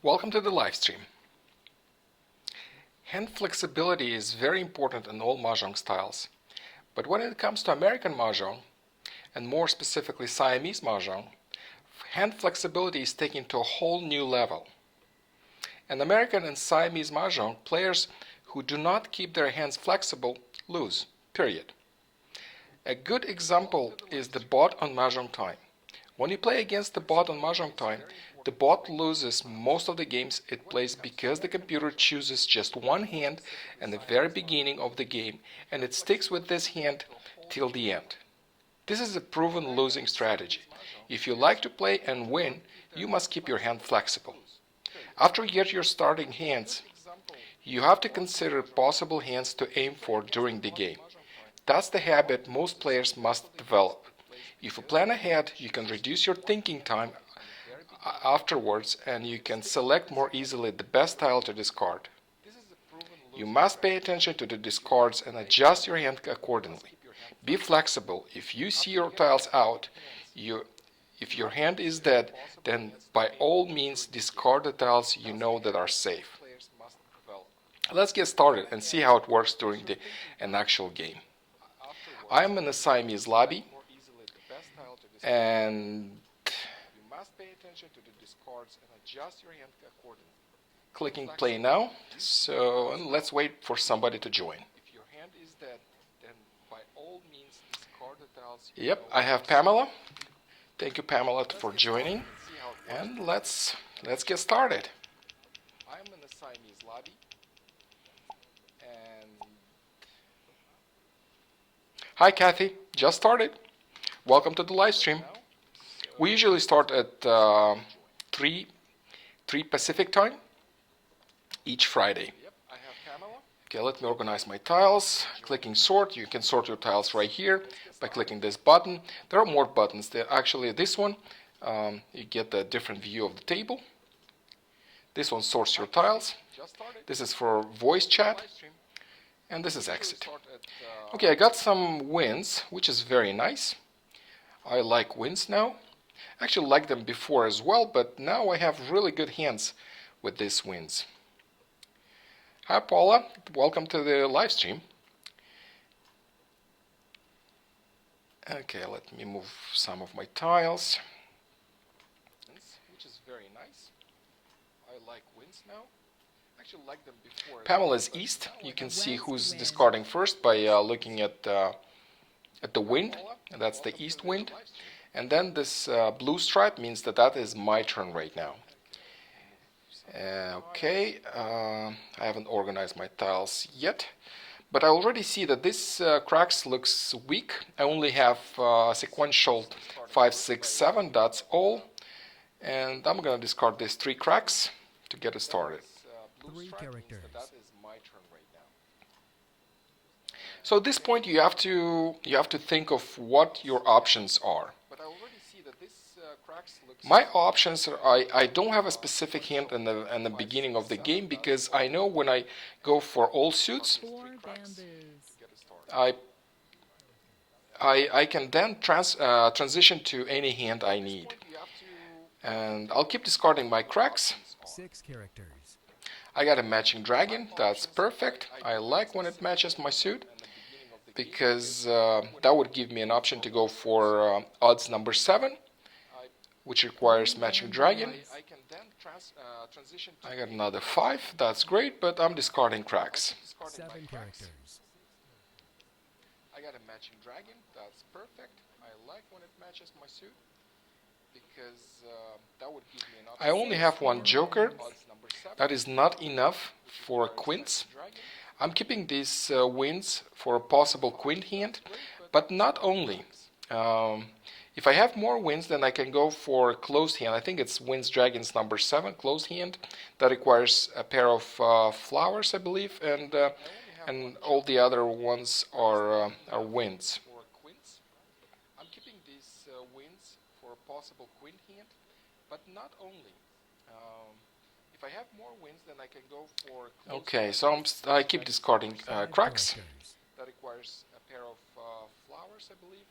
Welcome to the live stream. Hand flexibility is very important in all Mahjong styles, but when it comes to American Mah Jongg, and more specifically Siamese Mah Jongg, hand flexibility is taken to a whole new level. In American and Siamese Mah Jongg, players who do not keep their hands flexible lose, period. A good example is the bot on Mahjong Time. When you play against the bot on Mahjong Time, the bot loses most of the games it plays because the computer chooses just one hand in the very beginning of the game and it sticks with this hand till the end. This is a proven losing strategy. If you like to play and win, you must keep your hand flexible. After you get your starting hands, you have to consider possible hands to aim for during the game. That's the habit most players must develop. If you plan ahead, you can reduce your thinking time afterwards and you can select more easily the best tile to discard. You must pay attention to the discards and adjust your hand accordingly. Be flexible. If you see your tiles out, if your hand is dead, then by all means discard the tiles you know that are safe. Let's get started and see how it works during an actual game. I am in a Siamese lobby, and you must pay attention to the discards and adjust your hand accordingly. Clicking play now, so let's wait for somebody to join. If your hand is dead, then by all means discard the tiles. Yep, I have Pamela. Thank you, Pamela, for joining. And let's get started. I'm in the Siamese lobby, and hi, Kathy. Just started. Welcome to the live stream. We usually start at 3 Pacific time each Friday. Okay, let me organize my tiles. Clicking sort, you can sort your tiles right here by clicking this button. There are more buttons. Actually, this one, you get a different view of the table. This one sorts your tiles. This is for voice chat. And this is exit. Okay, I got some wins, which is very nice. I like wins now. I actually liked them before as well, but now I have really good hands with these wins. Hi Paula, welcome to the live stream. Okay, let me move some of my tiles. Which is very nice. I like wins now. I actually like them before. Pamela's east. You can see who's discarding first by looking at the wind. And that's the east wind. And then this blue stripe means that is my turn right now. Okay, I haven't organized my tiles yet, but I already see that this cracks looks weak. I only have sequential 5, 6, 7, that's all. And I'm gonna discard these 3 cracks to get it started. 3 characters. So at this point you have to think of what your options are. My options are I don't have a specific hand in the beginning of the game because I know when I go for all suits, I can then transition to any hand I need. And I'll keep discarding my cracks. 6 characters. I got a matching dragon, that's perfect. I like when it matches my suit because that would give me an option to go for odds number 7, which requires matching dragon. I got another 5, that's great, but I'm discarding cracks. 7 characters. I got a matching dragon, that's perfect. I like when it matches my suit because that would give me an option. I only have 1 joker. That is not enough for quints. I'm keeping these wins for a possible quint hand, but not only. If I have more wins, then I can go for closed hand. I think it's wins dragons number 7, closed hand. That requires a pair of flowers, I believe, and all the other ones are wins. I'm keeping these wins for a possible quint hand, but not only. If I have more wins, then I can go for. Okay, so I keep discarding cracks. That requires a pair of flowers, I believe,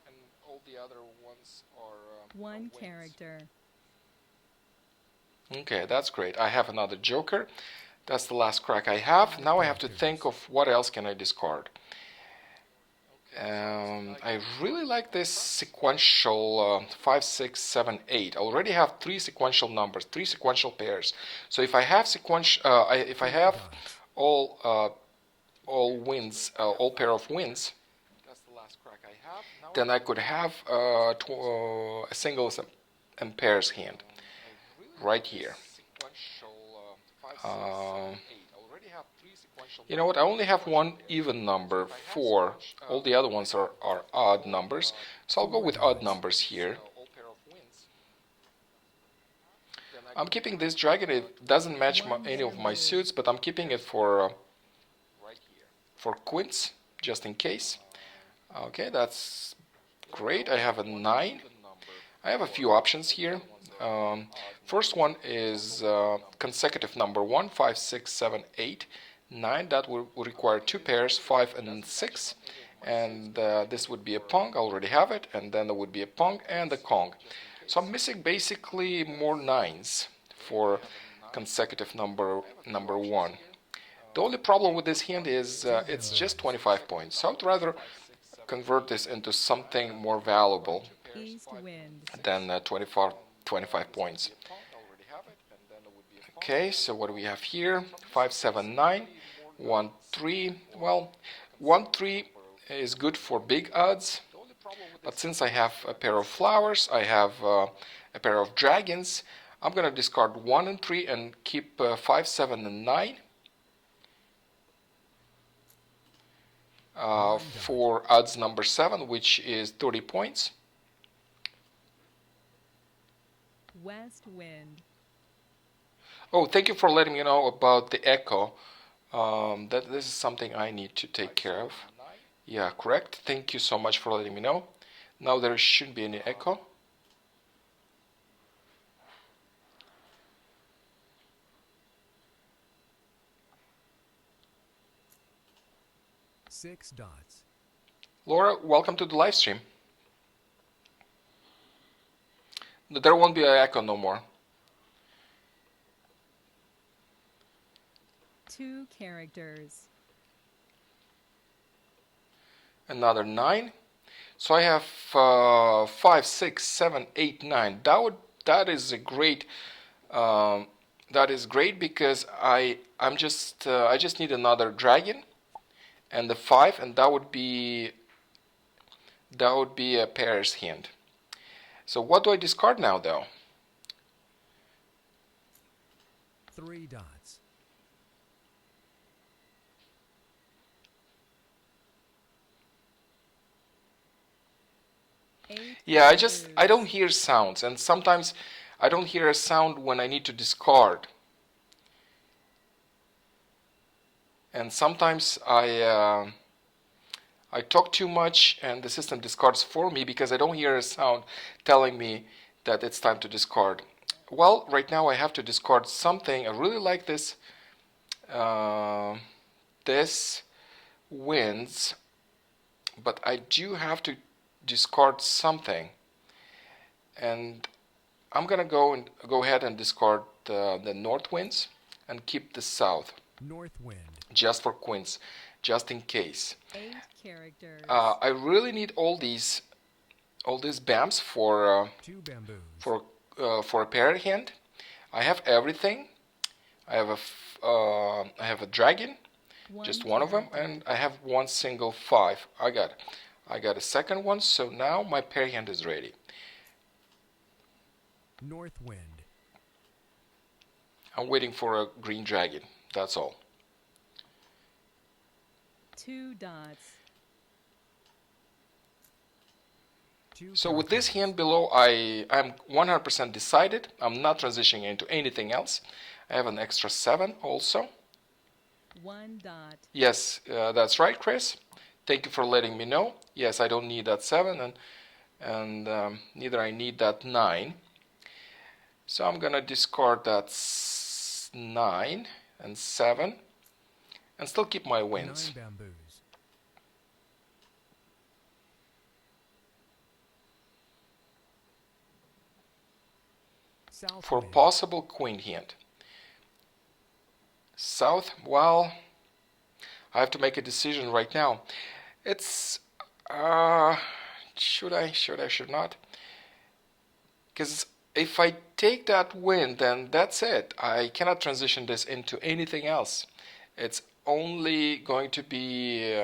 and all the other ones are 1 wins. character. Okay, that's great. I have another joker. That's the last crack I have. Now I have to think of what else can I discard. I really like this sequential 5, 6, 7, 8. I already have three sequential numbers, three sequential pairs. So if I have if I have all all wins, all pair of wins, then I could have a singles and pairs hand right here. Uh, you know what? I only have one even number, 4. All the other ones are odd numbers. So I'll go with odd numbers here. I'm keeping this dragon. It doesn't match any of my suits, but I'm keeping it for quints, just in case. Okay, that's great. I have a 9. I have a few options here. First one is consecutive number 1, 5, 6, 7, 8, 9. That will require two pairs, 5 and 6. And this would be a pong. I already have it. And then there would be a pong and a kong. So I'm missing basically more 9s for consecutive number 1. The only problem with this hand is it's just 25 points. So I'd rather convert this into something more valuable than 25 points. Okay, so what do we have here? 5, 7, 9, 1, 3. Well, 1, 3 is good for big odds, but since I have a pair of flowers, I have a pair of dragons, I'm going to discard 1 and 3 and keep 5, 7, and 9 for odds number 7, which is 30 points. West wind. Oh, thank you for letting me know about the echo. That this is something I need to take care of. Yeah, correct. Thank you so much for letting me know. Now there shouldn't be any echo. Six dots. Laura, welcome to the live stream. There won't be an echo no more. 2 characters. Another 9. So I have 5, 6, 7, 8, 9. That is a great. That is great because I just need another dragon and the 5, and that would be a pair's hand. So what do I discard now, though? 3 dots. Yeah, I don't hear sounds, and sometimes I don't hear a sound when I need to discard. And sometimes I talk too much and the system discards for me because I don't hear a sound telling me that it's time to discard. Well, right now I have to discard something. I really like this. This wins, but I do have to discard something. And I'm gonna go ahead and discard the north winds and keep the south. North wind. Just for quints, just in case. 8 characters. I really need all these BAMs for 2 bamboos. for a pair hand. I have everything. I have a dragon, just one of them, and I have one single 5. I got a second one, so now my pair hand is ready. North wind. I'm waiting for a green dragon. That's all. 2 dots. So with this hand below, I'm 100% decided. I'm not transitioning into anything else. I have an extra 7 also. 1 dot. Yes, that's right, Chris. Thank you for letting me know. Yes, I don't need that 7, and neither I need that 9. So I'm gonna discard that 9 and 7, and still keep my wins. 9 bamboos. South for wind. possible queen hand. South, well, I have to make a decision right now. It's, should I, should not? Because if I take that win, then that's it. I cannot transition this into anything else. It's only going to be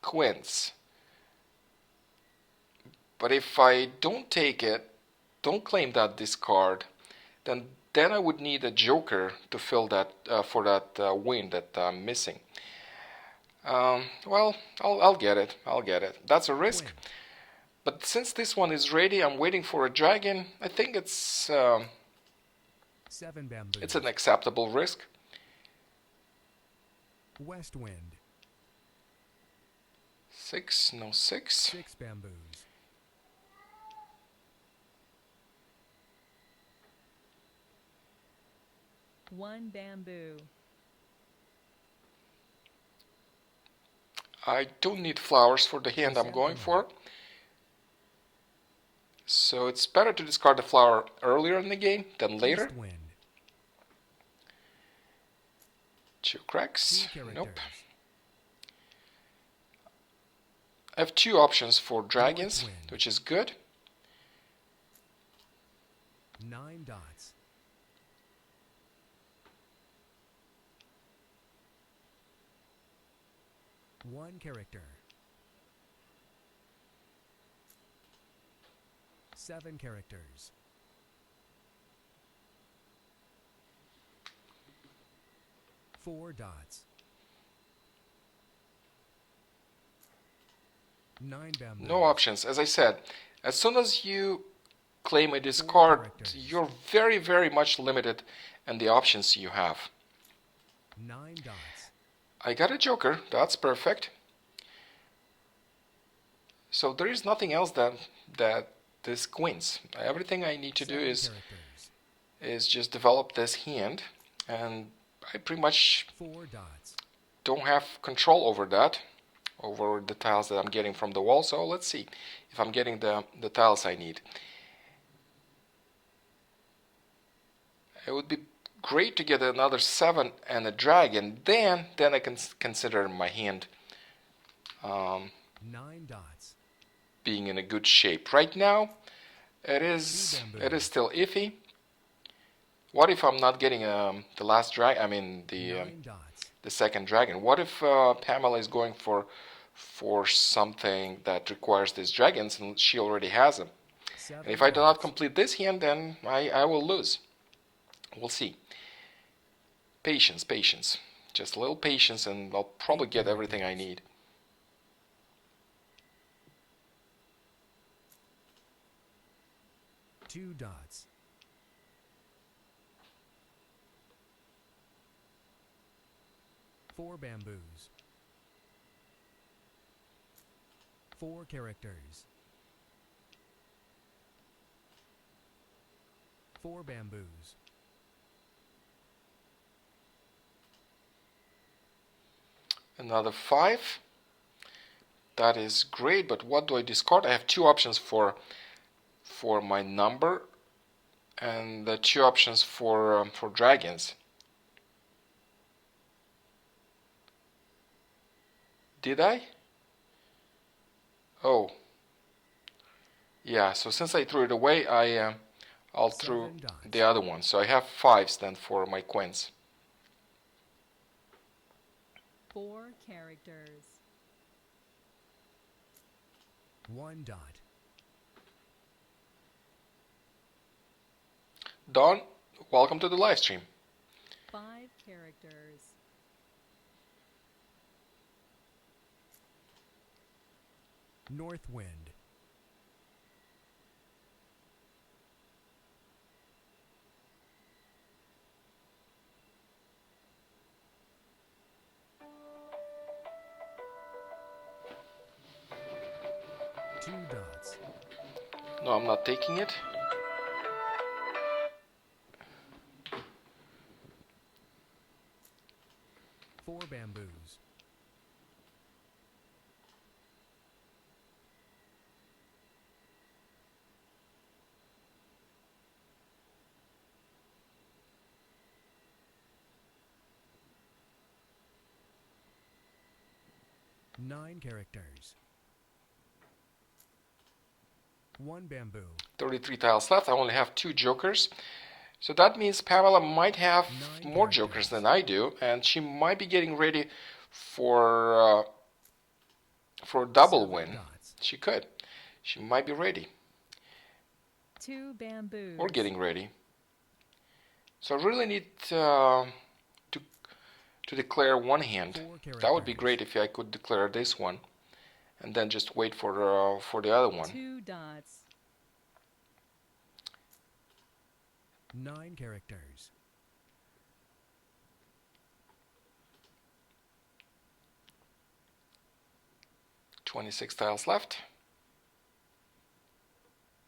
queens. But if I don't take it, don't claim that discard, then I would need a joker to fill that for that win that I'm missing. Well, I'll get it. I'll get it. That's a risk. Queen. But since this one is ready, I'm waiting for a dragon. I think it's 7 bamboos. an acceptable risk. West wind. 6, no 6. 6 bamboos. One bamboo. I don't need flowers for the hand I'm going Chrysanthemum. for. So it's better to discard the flower earlier in the game than later. East wind. 2 cracks. 2 characters. Nope. I have 2 options for dragons, wind. which is good. 9 dots. One character. 7 characters. Four dots. 9 bamboos. No options. As I said, as soon as you claim a discard, characters. you're very, very much limited in the options you have. 9 dots. I got a joker. That's perfect. So there is nothing else that this queens. Everything I need to do 7 is characters. just develop this hand, and I pretty much 4 dots. don't have control over that, over the tiles that I'm getting from the wall. So let's see if I'm getting the tiles I need. It would be great to get another 7 and a dragon. Then I can consider my hand 9 dots. being in a good shape. Right now, it Two is bamboos. still iffy. What if I'm not getting the last dragon? I mean 9 dots. the second dragon. What if Pamela is going for something that requires these dragons and she already has them? 7 And if I do not dots. complete this hand, then I will lose. We'll see. Patience, patience. Just a little patience and I'll probably get everything I need. Two dots. 4 bamboos. 4 characters. 4 bamboos. Another 5. That is great, but what do I discard? I have 2 options for my number and the 2 options for dragons. Did I? Oh. Yeah, so since I threw it away, I'll throw 7 dots. the other one. So I have 5s then for my queens. 4 characters. 1 dot. Don, welcome to the live stream. 5 characters. North wind. Two dots. No, I'm not taking it. Four bamboos. 9 characters. 1 bamboo. 33 tiles left. I only have 2 jokers. So that means Pamela might have 9 more characters. jokers than I do, and she might be getting ready for a double 7 win. dots. She could. She might be ready 2 bamboos. or getting ready. So I really need to declare one hand. 4 That would be characters. great if I could declare this one, and then just wait for the other one. 2 dots. 9 characters. 26 tiles left.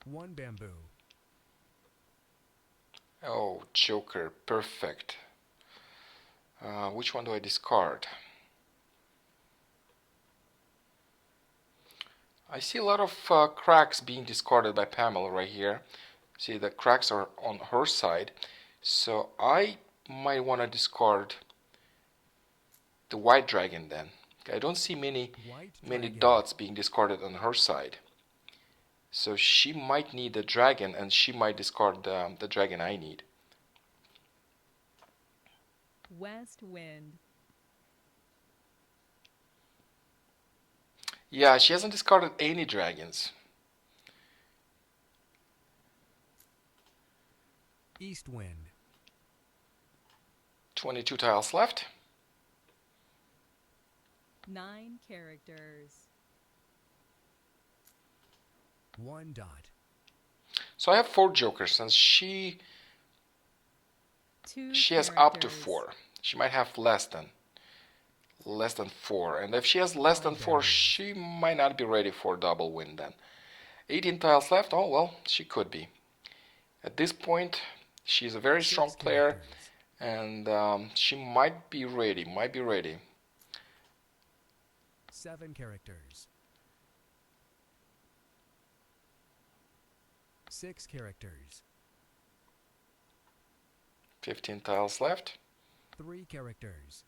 1 bamboo. Oh, joker, perfect. Which one do I discard? I see a lot of cracks being discarded by Pamela right here. See, the cracks are on her side. So I might want to discard the white dragon then. I don't see many White dots being discarded on her side. So she might need a dragon, and she might discard the dragon I need. West wind. Yeah, she hasn't discarded any dragons. East wind. 22 tiles left. 9 characters. 1 dot. So I have 4 jokers, and she 2 has up to characters. 4. She might have less than 4, and if she has less than 4, she might not be ready for double win then. 18 tiles left. Oh well, she could be. At this point, she's a very 6 strong player, characters. and she might be ready. 7 characters. 6 characters. 15 tiles left. 3 characters.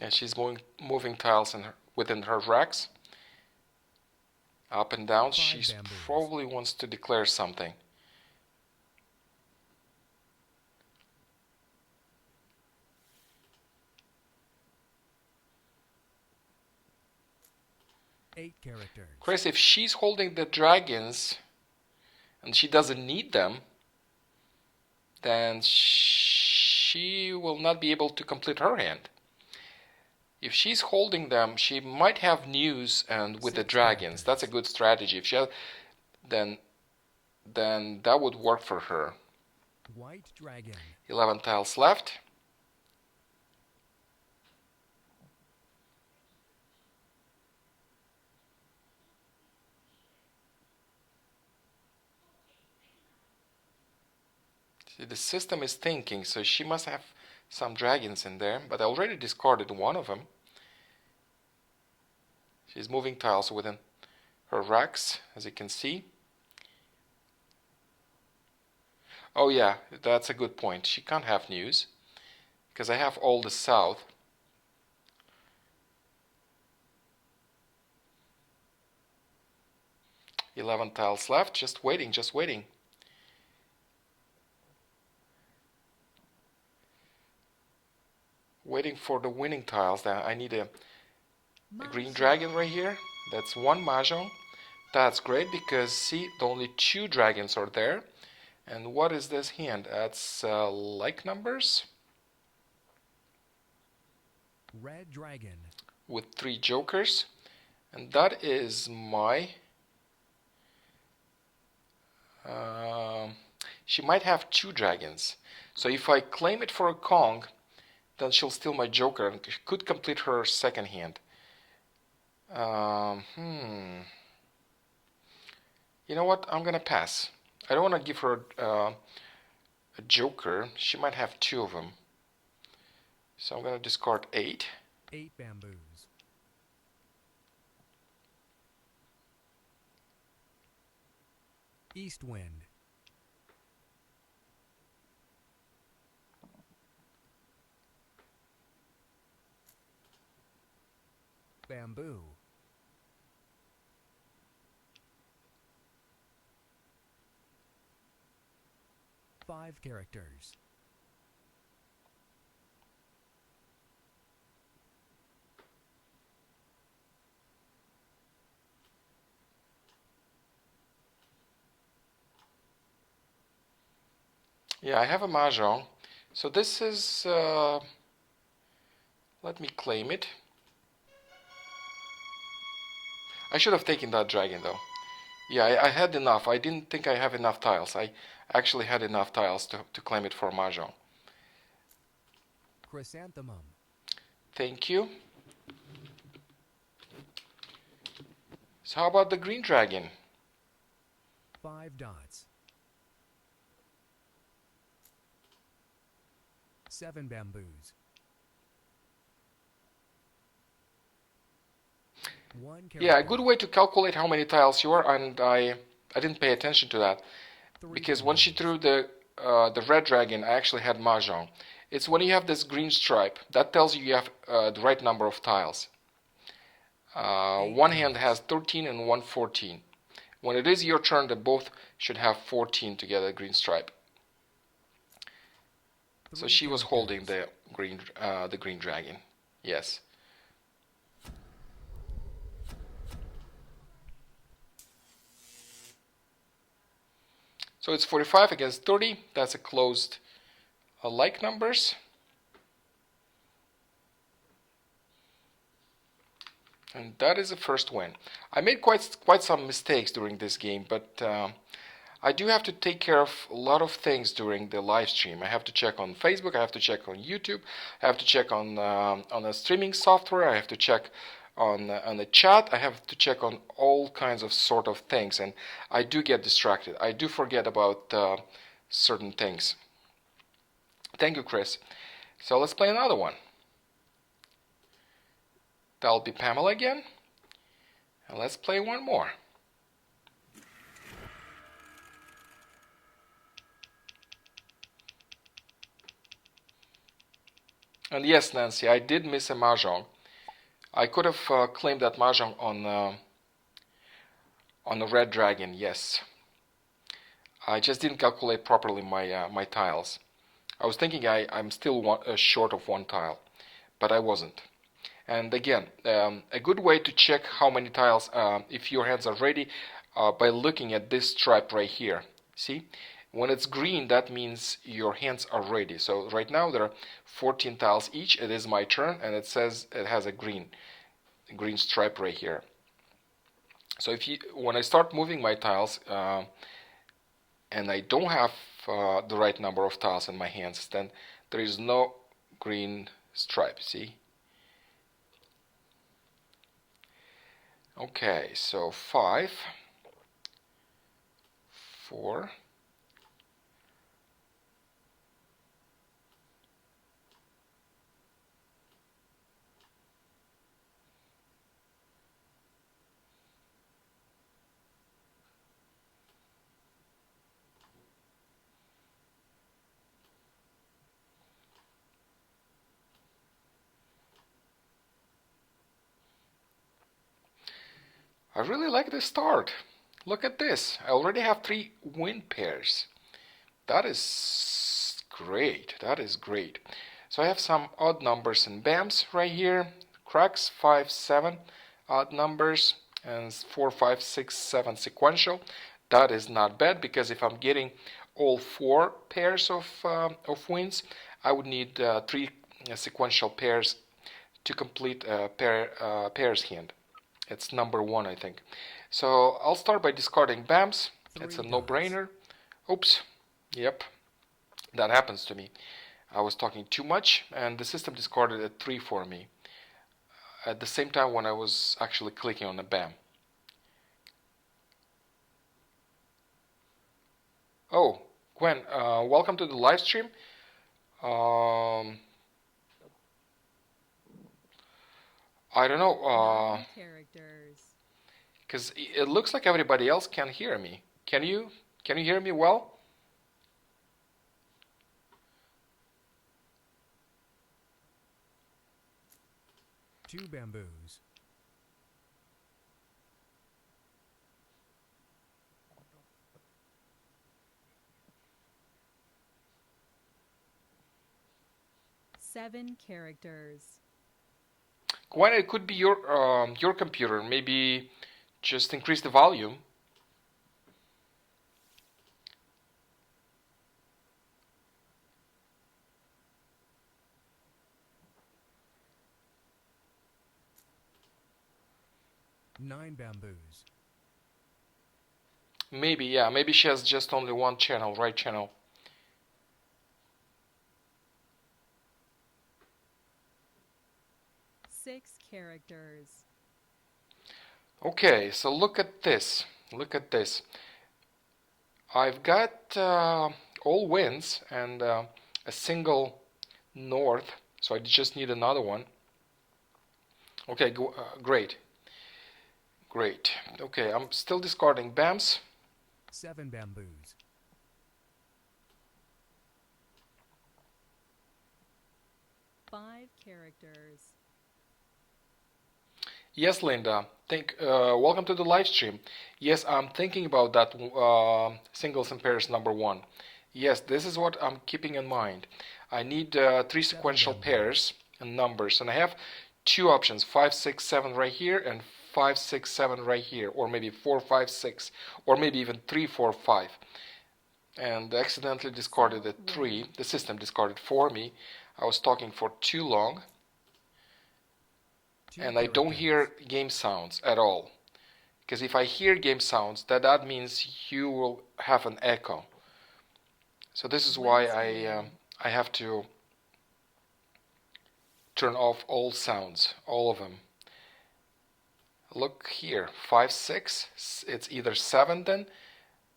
And she's moving tiles within her racks, up and down. 5 She bamboos. probably wants to declare something. Eight characters. Chris, if she's holding the dragons and she doesn't need them, then she will not be able to complete her hand. If she's holding them, she might have news, and with the 6 dragons, characters. that's a good strategy. If she has, then that would work for her. White dragon. 11 tiles left. See, the system is thinking, so she must have some dragons in there, but I already discarded one of them. She's moving tiles within her racks, as you can see. Oh yeah, that's a good point. She can't have news, because I have all the south. "11 tiles left, just waiting, just waiting." Waiting for the winning tiles. Then I need a green dragon right here. That's one Mahjong. That's great, because see, only 2 dragons are there. And what is this hand? That's like numbers Red dragon. with 3 jokers, and that is my she might have 2 dragons. So if I claim it for a Kong, then she'll steal my joker and could complete her second hand. You know what? I'm gonna pass. I don't want to give her a joker. She might have two of them. So I'm gonna discard 8. 8 bamboos. East wind. Bamboo. Five characters. Yeah, I have a Mahjong. So this is, let me claim it. I should have taken that dragon though. Yeah, I had enough. I didn't think I have enough tiles. I actually had enough tiles to claim it for Mahjong. Chrysanthemum. Thank you. So how about the green dragon? 5 dots. 7 bamboos. 1 character. Yeah, a good way to calculate how many tiles you are, and I didn't pay attention to that 3 because when she bamboos. threw the red dragon, I actually had Mahjong. It's when you have this green stripe that tells you have the right number of tiles. 8 One hand tiles. has 13 and one 14. When it is your turn, they both should have 14 together, green stripe. So 3 she was holding characters. the green dragon. Yes. So it's 45 against 30. That's a closed like numbers. And that is the first win. I made quite some mistakes during this game, but I do have to take care of a lot of things during the live stream. I have to check on Facebook, I have to check on YouTube, I have to check on the streaming software, I have to check on the chat, I have to check on all kinds of sort of things, and I do get distracted. I do forget about certain things. Thank you, Chris. So let's play another one. That'll be Pamela again. And let's play one more. And yes, Nancy, I did miss a Mahjong. I could have claimed that Mahjong on the red dragon, yes. I just didn't calculate properly my tiles. I was thinking I'm still short of one tile, but I wasn't. And again, a good way to check how many tiles, if your hands are ready, by looking at this stripe right here. See? When it's green, that means your hands are ready. So right now there are 14 tiles each. It is my turn, and it says it has a green stripe right here. So when I start moving my tiles, and I don't have the right number of tiles in my hands, then there is no green stripe. See? Okay, so 5, 4, I really like the start. Look at this. I already have 3 win pairs. That is great. That is great. So I have some odd numbers and BAMs right here. Cracks 5, 7 odd numbers and 4, 5, 6, 7 sequential. That is not bad because if I'm getting all 4 pairs of wins, I would need 3 sequential pairs to complete a pairs hand. It's number 1, I think. So I'll start by discarding BAMs. It's a 3 dots. no-brainer. Oops. Yep. That happens to me. I was talking too much, and the system discarded a 3 for me. at the same time when I was actually clicking on the BAM. Oh, Gwen, welcome to the live stream. I don't know, 9 characters. because it looks like everybody else can hear me. Can you hear me well? Two bamboos. Seven characters. Gwen, it could be your computer. Maybe just increase the volume. Nine bamboos. Maybe, yeah, maybe she has just only one channel, right channel. Six characters. Okay, so look at this. Look at this. I've got all winds and a single north, so I just need another one. Okay, great. Great. Okay, I'm still discarding BAMs. Seven bamboos. Five characters. Yes, Linda. Welcome to the live stream. Yes, I'm thinking about that singles and pairs number one. Yes, this is what I'm keeping in mind. I need three sequential pairs and numbers, and I have two options: 5, 6, 7 right here, and 5, 6, 7 right here, or maybe 4, 5, 6, or maybe even 3, 4, 5. And accidentally discarded the 3. The system discarded for me. I was talking for too long. And I don't hear game sounds at all. Because if I hear game sounds, that means you will have an echo. So this is why I have to turn off all sounds, all of them. Look here, 5, 6, it's either 7 then,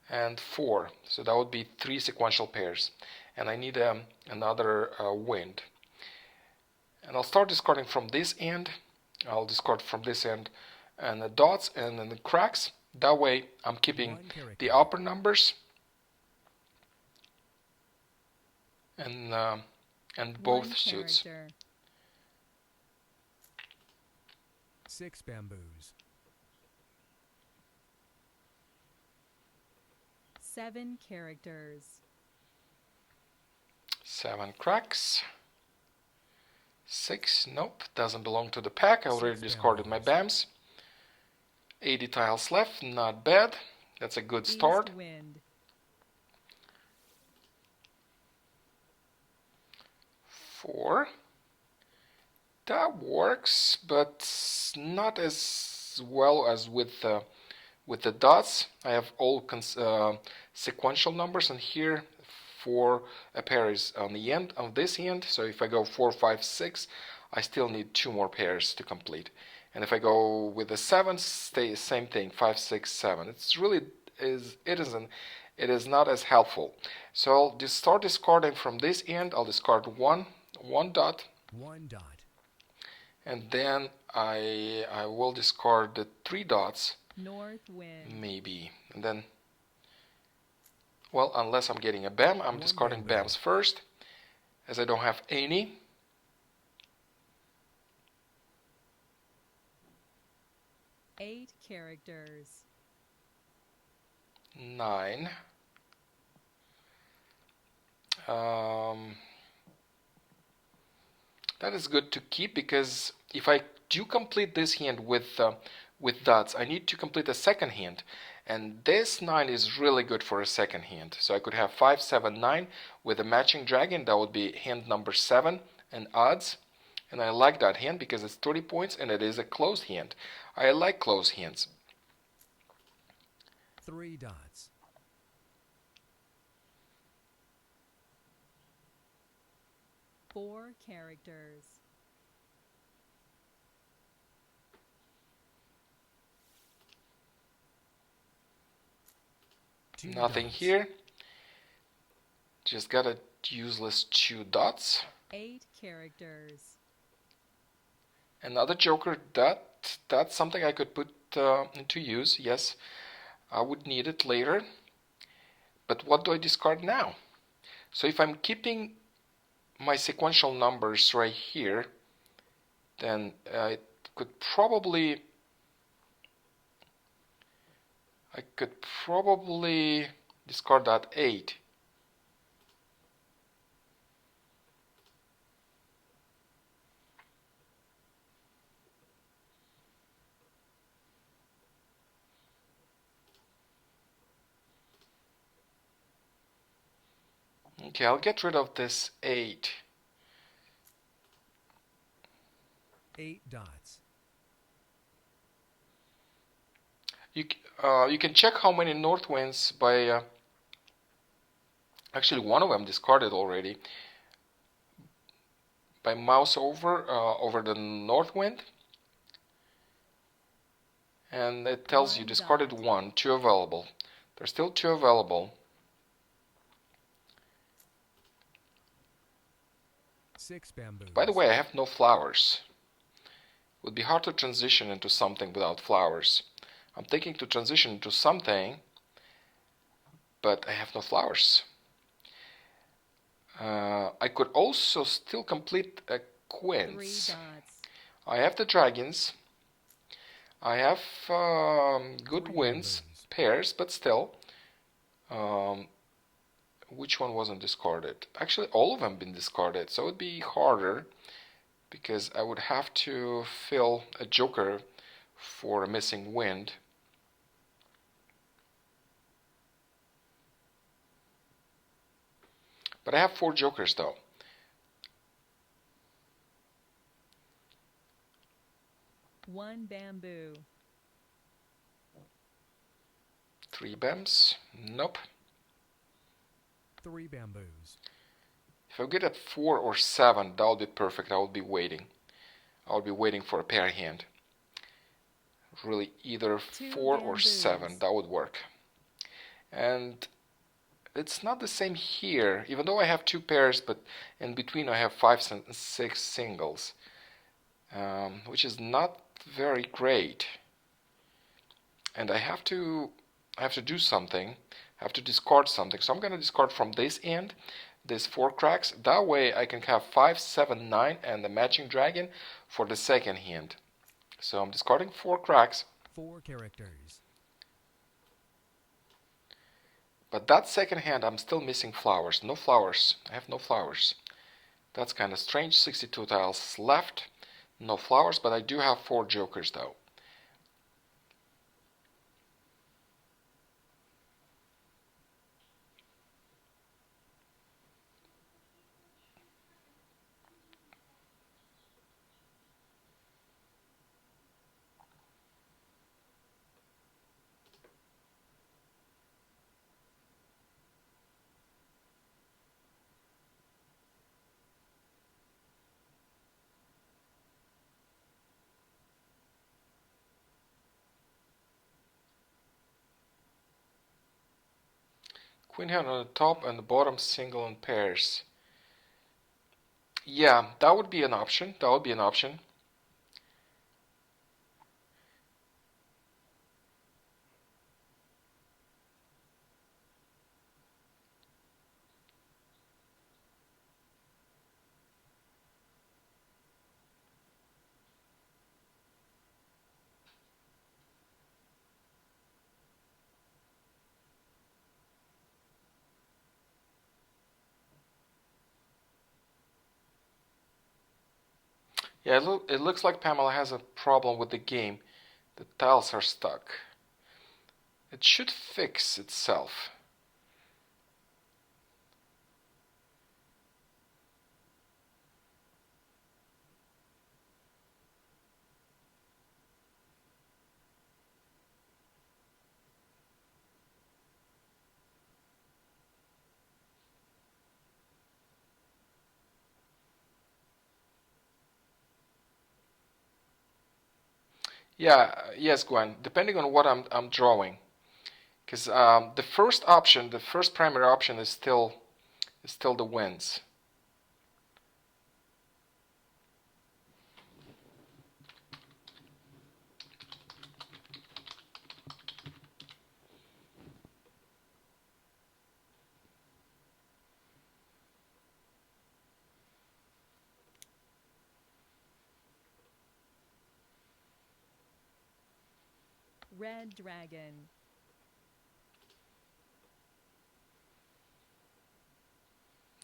and 4. So that would be 3 sequential pairs. And I need another wind. And I'll start discarding from this end. I'll discard from this end and the dots and then the cracks. That way I'm keeping the upper numbers and both suits. Six bamboos. Seven characters. 7 cracks. 6, nope, doesn't belong to the pack. I already discarded my BAMs. 80 tiles left, not bad. That's a good start. East wind. 4. That works, but not as well as with the dots. I have all sequential numbers, and here 4 a pair is on the end of this end. So if I go 4, 5, 6, I still need 2 more pairs to complete. And if I go with the 7, stay same thing, 5, 6, 7. It's really it is not as helpful. So I'll just start discarding from this end. I'll discard one dot. One dot. And then I will discard the 3 dots. North wind. Maybe. And then, well, unless I'm getting a BAM, I'm discarding BAMs first, as I don't have any. Eight characters. 9. That is good to keep, because if I do complete this hand with dots, I need to complete a second hand, and this 9 is really good for a second hand. So I could have 5, 7, 9 with a matching dragon. That would be hand number 7 and odds, and I like that hand because it's 30 points and it is a closed hand. I like closed hands. 3 dots. 4 characters. Nothing dots. here. Just got a useless 2 dots. 8 characters. Another joker. That's something I could put into use. Yes, I would need it later. But what do I discard now? So if I'm keeping my sequential numbers right here, then I could probably discard that 8. Okay, I'll get rid of this 8. 8 dots. You can check how many north winds by actually one of them discarded already by mouse over the north wind, and it tells you 1 discarded dot. 1, 2 available. There's still 2 available. 6 bamboos. By the way, I have no flowers. It would be hard to transition into something without flowers. I'm thinking to transition into something, but I have no flowers. I could also still complete a 3 quince. dots. I have the dragons. I have good 3 winds, bamboos. pairs, but still. Which one wasn't discarded? Actually, all of them been discarded, so it would be harder because I would have to fill a joker for a missing wind. But I have 4 jokers though. One bamboo. 3 bams. Nope. 3 bamboos. If I get at 4 or 7, that would be perfect. I would be waiting. I would be waiting for a pair hand. Really, either 2 4 or bamboos. 7, that would work. And it's not the same here, even though I have 2 pairs, but in between I have 5 and 6 singles, which is not very great. And I have to do something. I have to discard something. So I'm going to discard from this end, this 4 cracks. That way I can have 5, 7, 9 and the matching dragon for the second hand. So I'm discarding 4 cracks. 4 characters. But that second hand I'm still missing flowers. No flowers. I have no flowers. That's kind of strange. 62 tiles left. No flowers, but I do have 4 jokers though. Queen hand on the top and the bottom single in pairs. Yeah, that would be an option. That would be an option. Yeah, it looks like Pamela has a problem with the game. The tiles are stuck. It should fix itself. Yeah, yes, Gwen. Depending on what I'm drawing, because the first option, the first primary option is still the winds. Red dragon.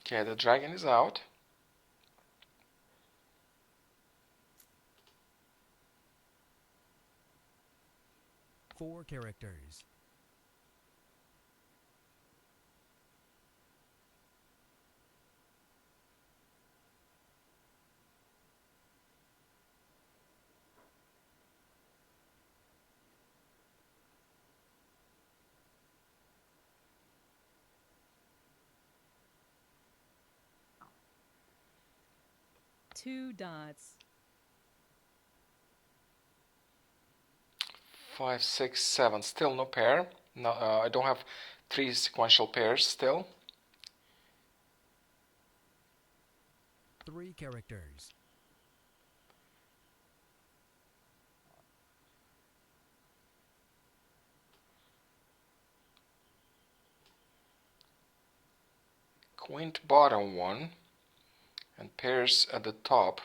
Okay, the dragon is out. Four characters. Two dots. 5, 6, 7. Still no pair. No, I don't have 3 sequential pairs still. Three characters. Quint bottom one and pairs at the top.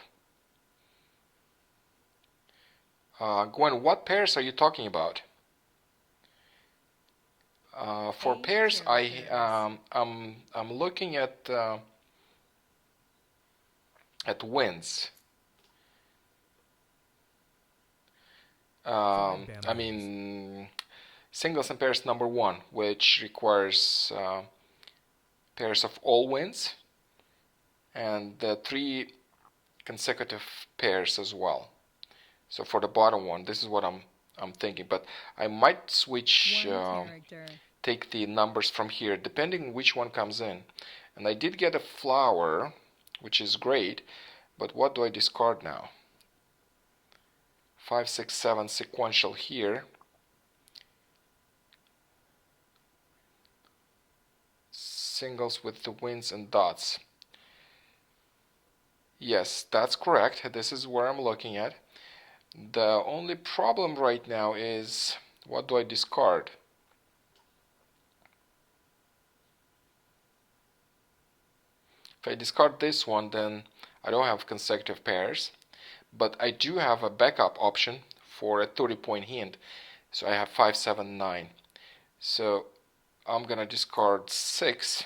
Gwen, what pairs are you talking about? For 8 pairs, characters. I'm looking at winds. Five I bamboos. mean singles and pairs number 1, which requires pairs of all winds, and the 3 consecutive pairs as well. So for the bottom one, this is what I'm thinking, but I might switch, One character. take the numbers from here, depending which one comes in. And I did get a flower, which is great, but what do I discard now? 5, 6, 7 sequential here. Singles with the winds and dots. Yes, that's correct. This is where I'm looking at. The only problem right now is, what do I discard? If I discard this one, then I don't have consecutive pairs, but I do have a backup option for a 30-point hint. So I have 5, 7, 9. So I'm gonna discard 6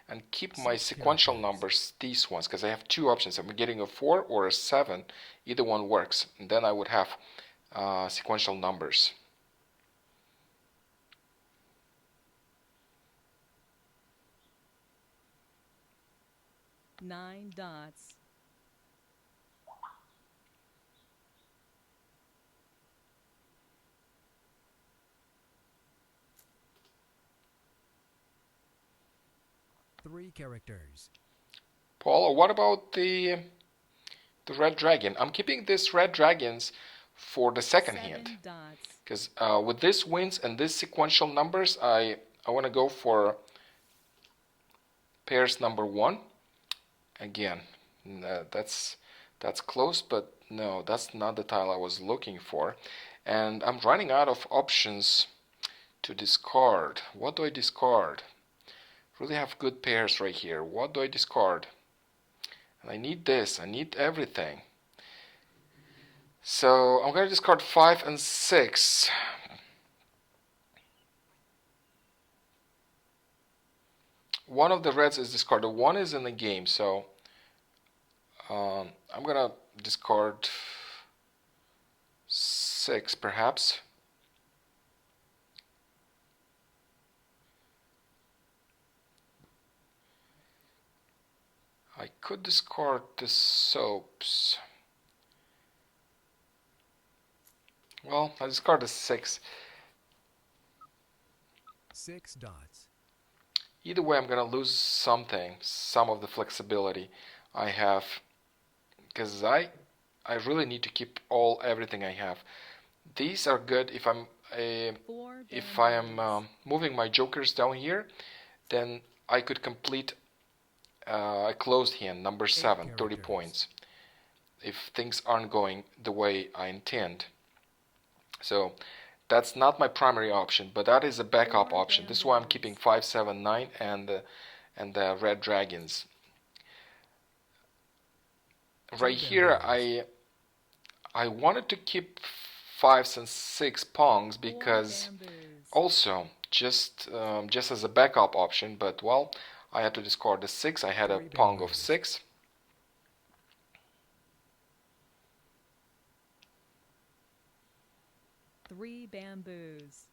and keep my 6 sequential characters. numbers, these ones, because I have 2 options. I'm getting a 4 or a 7. Either one works. And then I would have sequential numbers. Nine dots. Three characters. Paul, what about the red dragon? I'm keeping this red dragons for the second hint, 7 dots. because with this wins and this sequential numbers, I want to go for pairs number 1. Again, that's close, but no, that's not the tile I was looking for. And I'm running out of options to discard. What do I discard? Really have good pairs right here. What do I discard? And I need this. I need everything. So I'm going to discard 5 and 6. One of the reds is discarded. One is in the game, so I'm going to discard 6 perhaps. I could discard the soaps. Well, I discard the 6. 6 dots. Either way, I'm gonna lose something, some of the flexibility I have, because I really need to keep everything I have. These are good if I'm 4 if I am bamboos. moving my jokers down here, then I could complete a closed hand, number 7, 30 characters. points, if things aren't going the way I intend. So that's not my primary option, but that is a backup 4 option. This is why I'm keeping bamboos. 5, 7, 9 and the red dragons. Right here, bamboos. I wanted to keep 5s and 6 pongs 4 because bamboos. also just as a backup option, but well, I had to discard the 6. I had a 3 pong of bamboos. 6. 3 bamboos.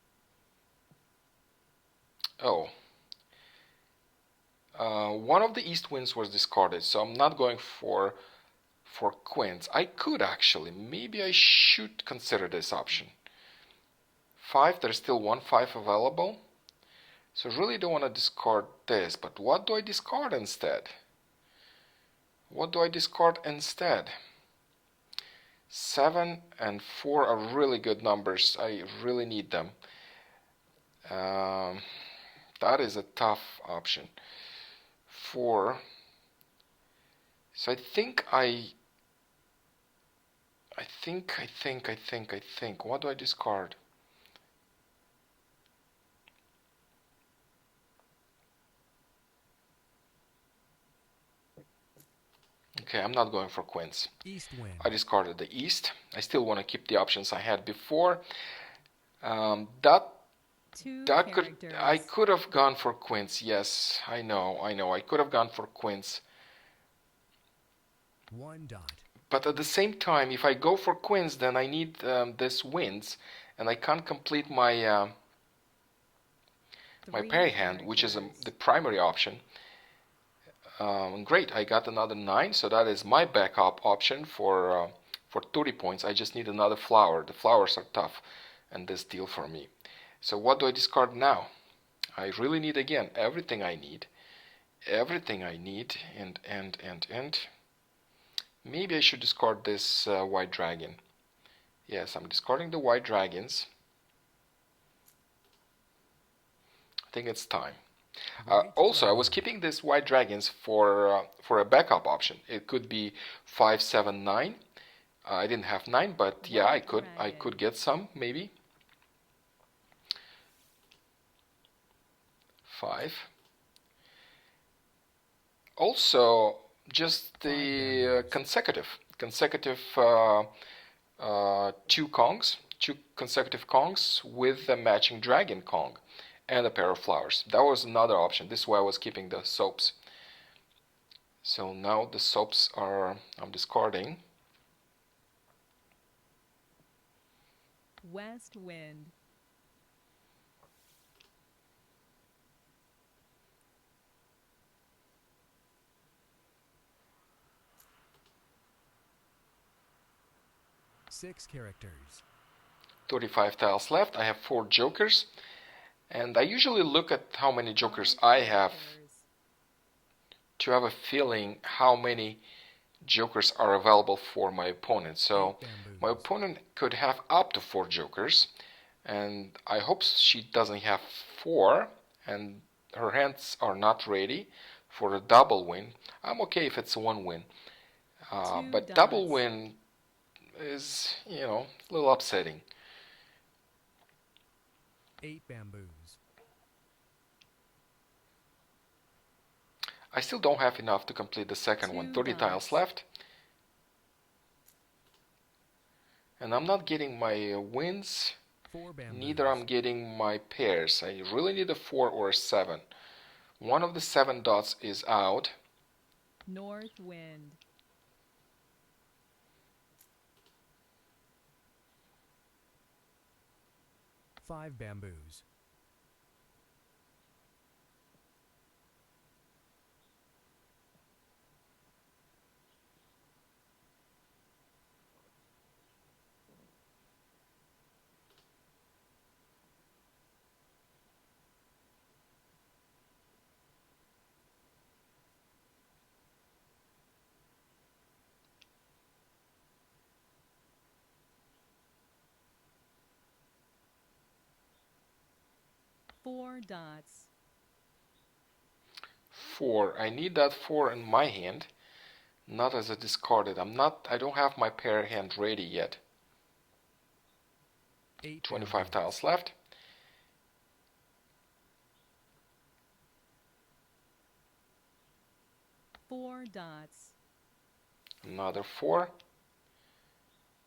Oh, one of the east winds was discarded, so I'm not going for queens. I could actually, maybe I should consider this option. 5, there's still 1 5 available, so really don't want to discard this. But what do I discard instead? What do I discard instead? 7 and 4 are really good numbers. I really need them. That is a tough option. 4. So I think what do I discard? Okay, I'm not going for queens. East wind. I discarded the east. I still want to keep the options I had before. That 2 I characters. could have gone for queens. Yes, I know. I could have gone for queens. 1 dot. But at the same time, if I go for queens, then I need this wins, and I can't complete my 3 parry hand, which is characters. the primary option. Great, I got another 9, so that is my backup option for 30 points. I just need another flower. The flowers are tough in this deal for me. So what do I discard now? I really need, again, everything I need. And maybe I should discard this white dragon. Yes, I'm discarding the white dragons. I think it's time. White Also, I was dragon. keeping these white dragons for a backup option. It could be 5, 7, 9. I didn't have 9, but yeah, I White could dragon. get some maybe. 5. Also, just the consecutive 2 Kongs, 2 consecutive Kongs with a matching dragon Kong and a pair of flowers. That was another option. This is why I was keeping the soaps. So now the soaps I'm discarding. West wind. Six characters. 35 tiles left. I have 4 jokers, and I usually look at how many jokers 5 I have characters. to have a feeling how many jokers are available for my opponent. So Eight bamboos. my opponent could have up to 4 jokers, and I hope she doesn't have 4 and her hands are not ready for a double win. I'm okay if it's 1 win, 2 but dots. double win is, a little upsetting. 8 bamboos. I still don't have enough to complete the second one. 2 30 tiles dots. left. And I'm not getting my wins, 4 bamboos. neither I'm getting my pairs. I really need a 4 or a 7. One of the 7 dots is out. North wind. 5 bamboos. 4 dots. 4. I need that 4 in my hand, not as a discarded. I don't have my pair hand ready yet. 8 25 bamboos. tiles left. Four dots. Another 4.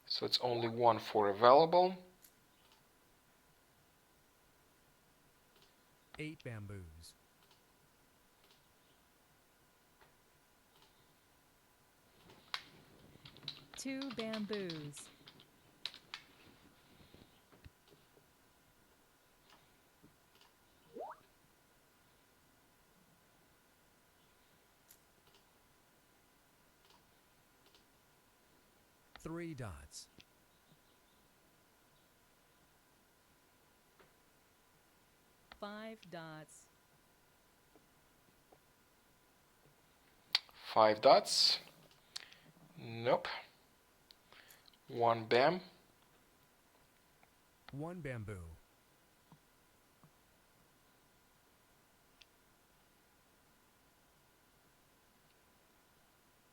So it's only 1 4 available. 8 bamboos. 2 bamboos. 3 dots. 5 dots. 5 dots. Nope. 1 bam. 1 bamboo.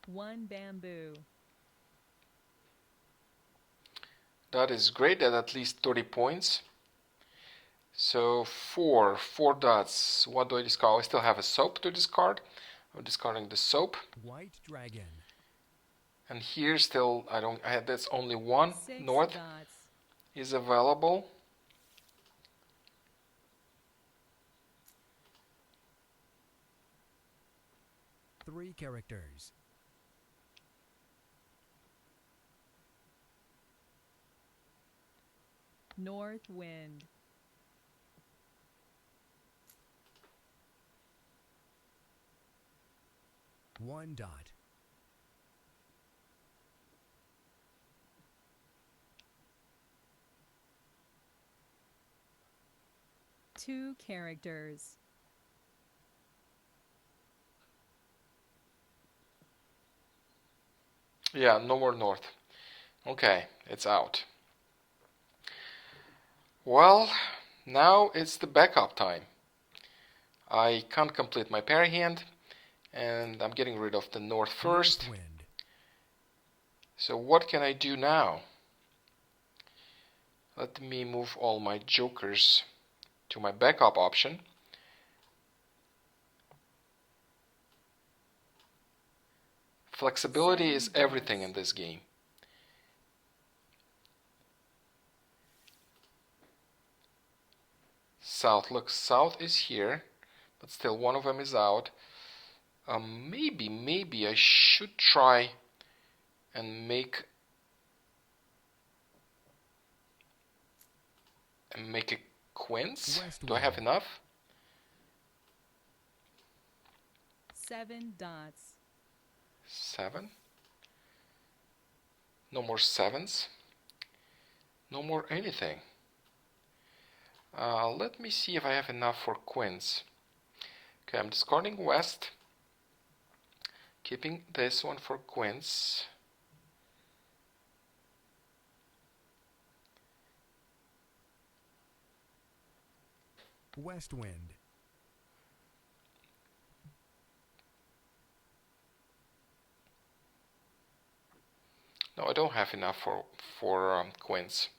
1 bamboo. That is great, at least 30 points. So 4 dots. What do I discard? I still have a soap to discard. I'm discarding the soap. White dragon. And here still that's only 1 6 north dots. is available. Three characters. North wind. 1 dot. 2 characters. Yeah, no more north. Okay, it's out. Well, now it's the backup time. I can't complete my pair hand, and I'm getting rid of the north first. North wind. So what can I do now? Let me move all my jokers to my backup option. Flexibility is everything in this game. South, look, south is here, but still one of them is out. Maybe I should try and make a quince. West Do I have wind. enough? 7 dots. 7. No more 7s. No more anything. Let me see if I have enough for quince. Okay, I'm discarding west. Keeping this one for quince. West wind. No, I don't have enough for quince.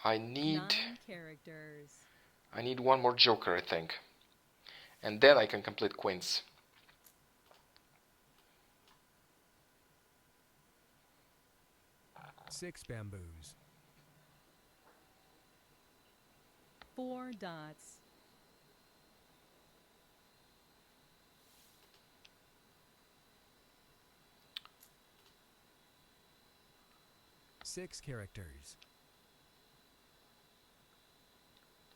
I 9 need characters. 1 more joker, I think, and then I can complete quince. 6 bamboos. 4 dots. 6 characters.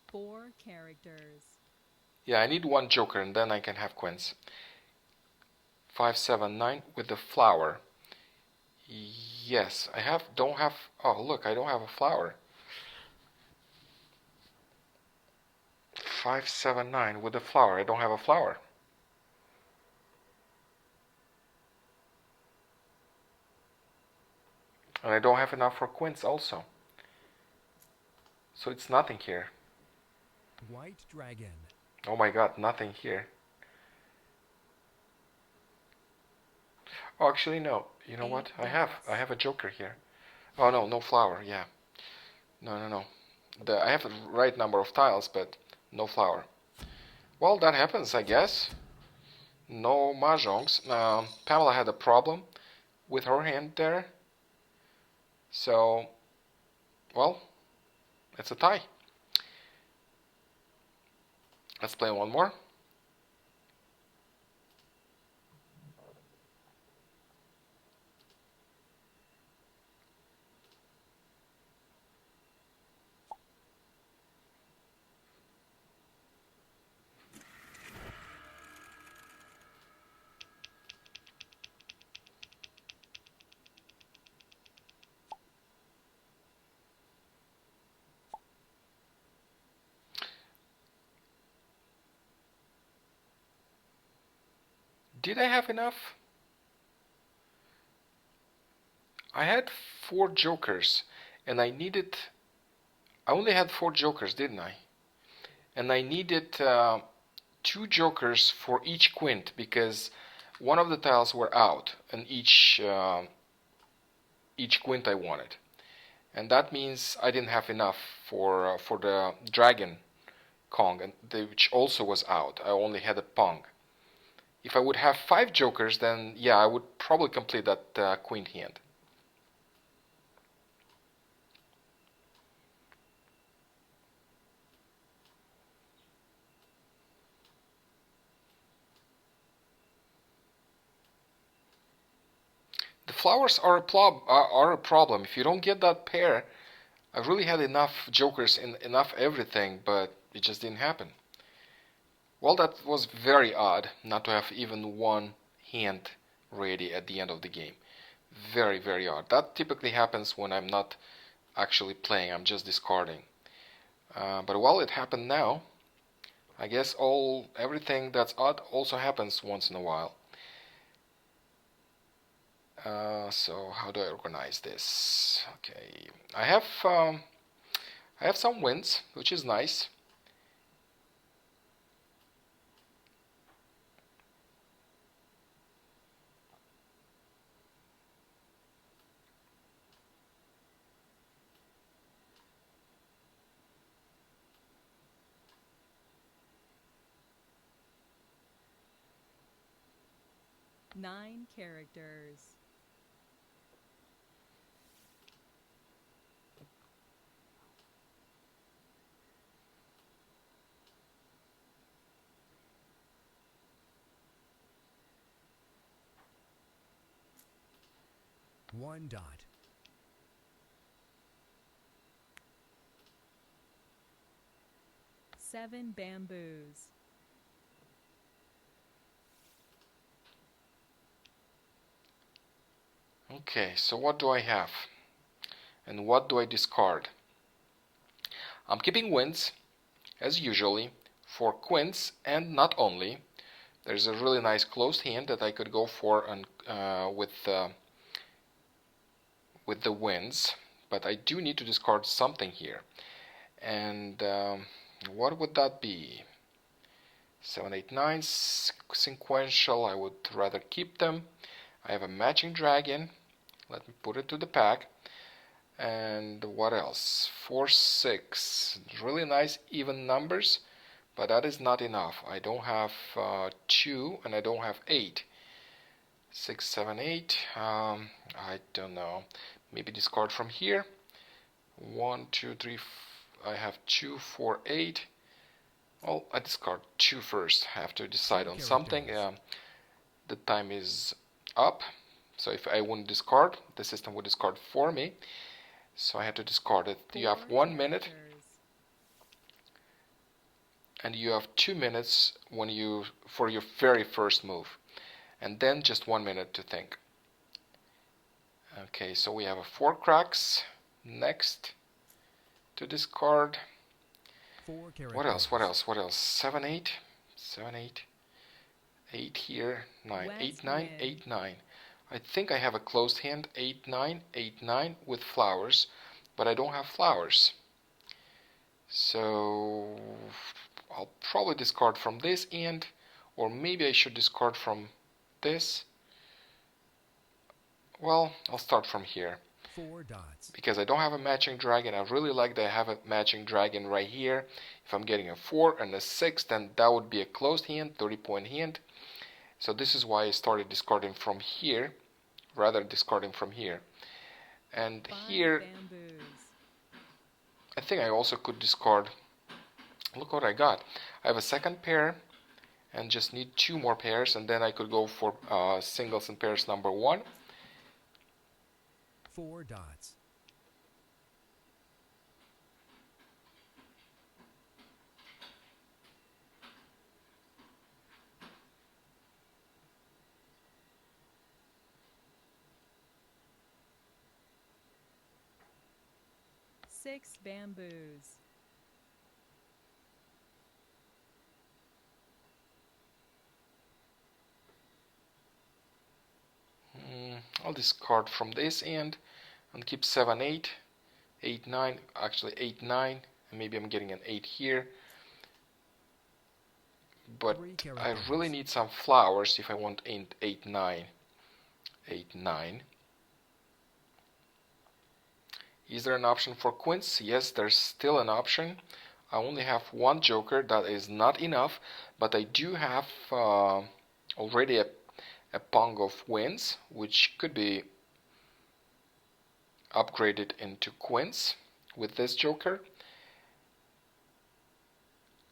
4 characters. Yeah, I need 1 joker and then I can have quince. 5 7 9 with the flower. Yes, don't have. Oh, look, I don't have a flower. 5 7 9 with the flower. I don't have a flower. And I don't have enough for quince also. So it's nothing here. White dragon. Oh my god, nothing here. Oh, actually no. You know what? 8 I have dots. a joker here. Oh no, no flower. Yeah. No. I have the right number of tiles, but no flower. Well, that happens, I guess. No mahjongs. Pamela had a problem with her hand there. So, well, it's a tie. Let's play one more. Did I have enough? I had 4 jokers, and I only had 4 jokers, didn't I? And I needed 2 jokers for each quint because one of the tiles were out, and each quint I wanted, and that means I didn't have enough for the dragon Kong, which also was out. I only had a Pong. If I would have 5 jokers, then yeah, I would probably complete that queen hand. The flowers are a problem. If you don't get that pair, I really had enough jokers and enough everything, but it just didn't happen. Well, that was very odd not to have even one hand ready at the end of the game. Very, very odd. That typically happens when I'm not actually playing, I'm just discarding. But while it happened now, I guess everything that's odd also happens once in a while. So how do I organize this? Okay, I have some wins, which is nice. Nine characters. One dot. Seven bamboos. Okay, so what do I have? And what do I discard? I'm keeping wins, as usually, for quints, and not only. There's a really nice closed hand that I could go for with the wins, but I do need to discard something here. And what would that be? 7, 8, 9 sequential. I would rather keep them. I have a matching dragon. Let me put it to the pack. And what else? 4, 6. Really nice even numbers, but that is not enough. I don't have 2 and I don't have 8. 6, 7, 8. I don't know. Maybe discard from here. 1, 2, 3. I have 2, 4, 8. Well, I discard 2 first. I have to decide on something. The time is up. So if I wouldn't discard, the system would discard for me. So I had to discard it. You have 1 minute, and you have 2 minutes for your very first move, and then just 1 minute to think. Okay, so we have a 4 cracks. Next to discard. 4 characters. What else? 7, 8. 7, 8. 8 here. 9. West 8, 9. wind. 8, 9. I think I have a closed hand. 8, 9. 8, 9 with flowers, but I don't have flowers. So probably discard from this end, or maybe I should discard from this. Well, I'll start from here. 4 dots. Because I don't have a matching dragon. I really like that I have a matching dragon right here. If I'm getting a 4 and a 6, then that would be a closed hand, 30-point hand. So this is why I started discarding from here, rather discarding from here. And 5 here, bamboos. I think I also could discard. Look what I got. I have a second pair and just need 2 more pairs, and then I could go for singles and pairs number 1. 4 dots. Six bamboos. I'll discard from this end and keep 7, 8, 8, 9, actually 8, 9, and maybe I'm getting an 8 here. But 3 I characters. really need some flowers if I want 8, 9, 8, 9. Is there an option for queens? Yes, there's still an option. I only have 1 joker, that is not enough, but I do have already a pong of queens, which could be upgraded into queens with this joker.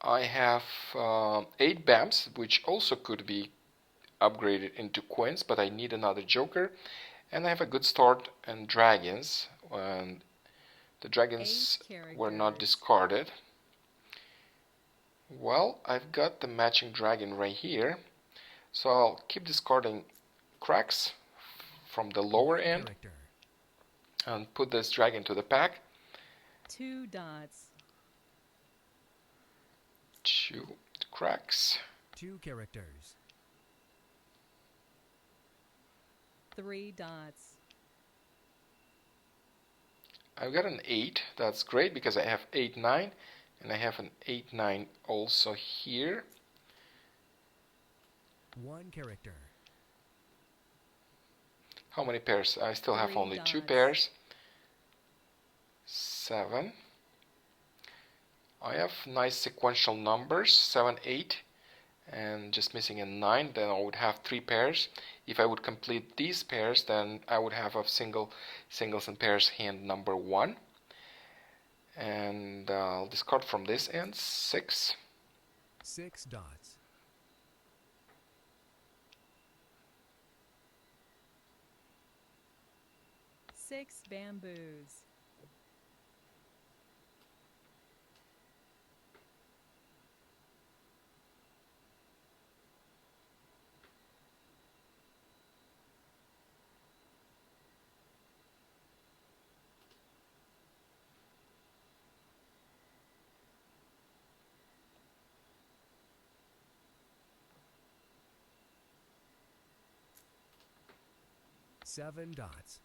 I have 8 bams, which also could be upgraded into queens, but I need another joker. And I have a good start and dragons, and the dragons 8 were not characters. discarded. Well, I've got the matching dragon right here, so I'll keep discarding cracks from the lower 1 end character. and put this dragon to the pack. 2 dots. 2 cracks. 2 characters. 3 dots. I've got an 8. That's great because I have 8, 9, and I have an 8, 9 also here. 1 character. How many pairs? I still have 3 only 2 dots. pairs. 7. I have nice sequential numbers, 7, 8, and just missing a 9. Then I would have 3 pairs. If I would complete these pairs, then I would have a singles and pairs hand number 1. And I'll discard from this end, 6. 6 dots. 6 bamboos. 7 dots.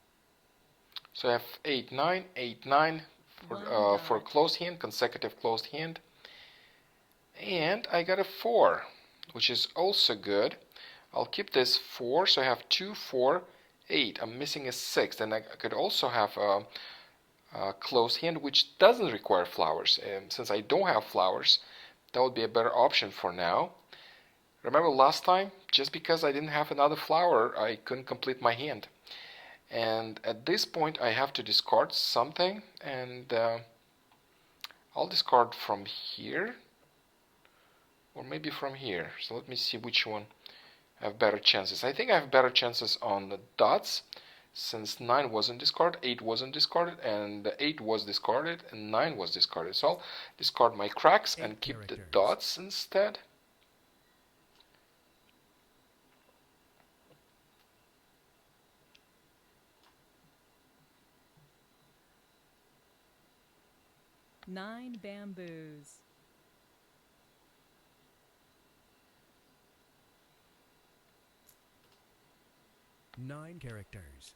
So I have 8, 9, 8, 9 for One closed hand, consecutive closed hand. And I got a 4, which is also good. I'll keep this 4, so I have 2, 4, 8. I'm missing a 6. Then I could also have a closed hand, which doesn't require flowers. Since I don't have flowers, that would be a better option for now. Remember last time, just because I didn't have another flower, I couldn't complete my hand. And at this point, I have to discard something, and I'll discard from here, or maybe from here. So let me see which one I have better chances. I think I have better chances on the dots, since 9 wasn't discarded, 8 wasn't discarded, and 8 was discarded, and 9 was discarded. So I'll discard my cracks and 8 keep the characters. dots instead. Nine bamboos. 9 characters.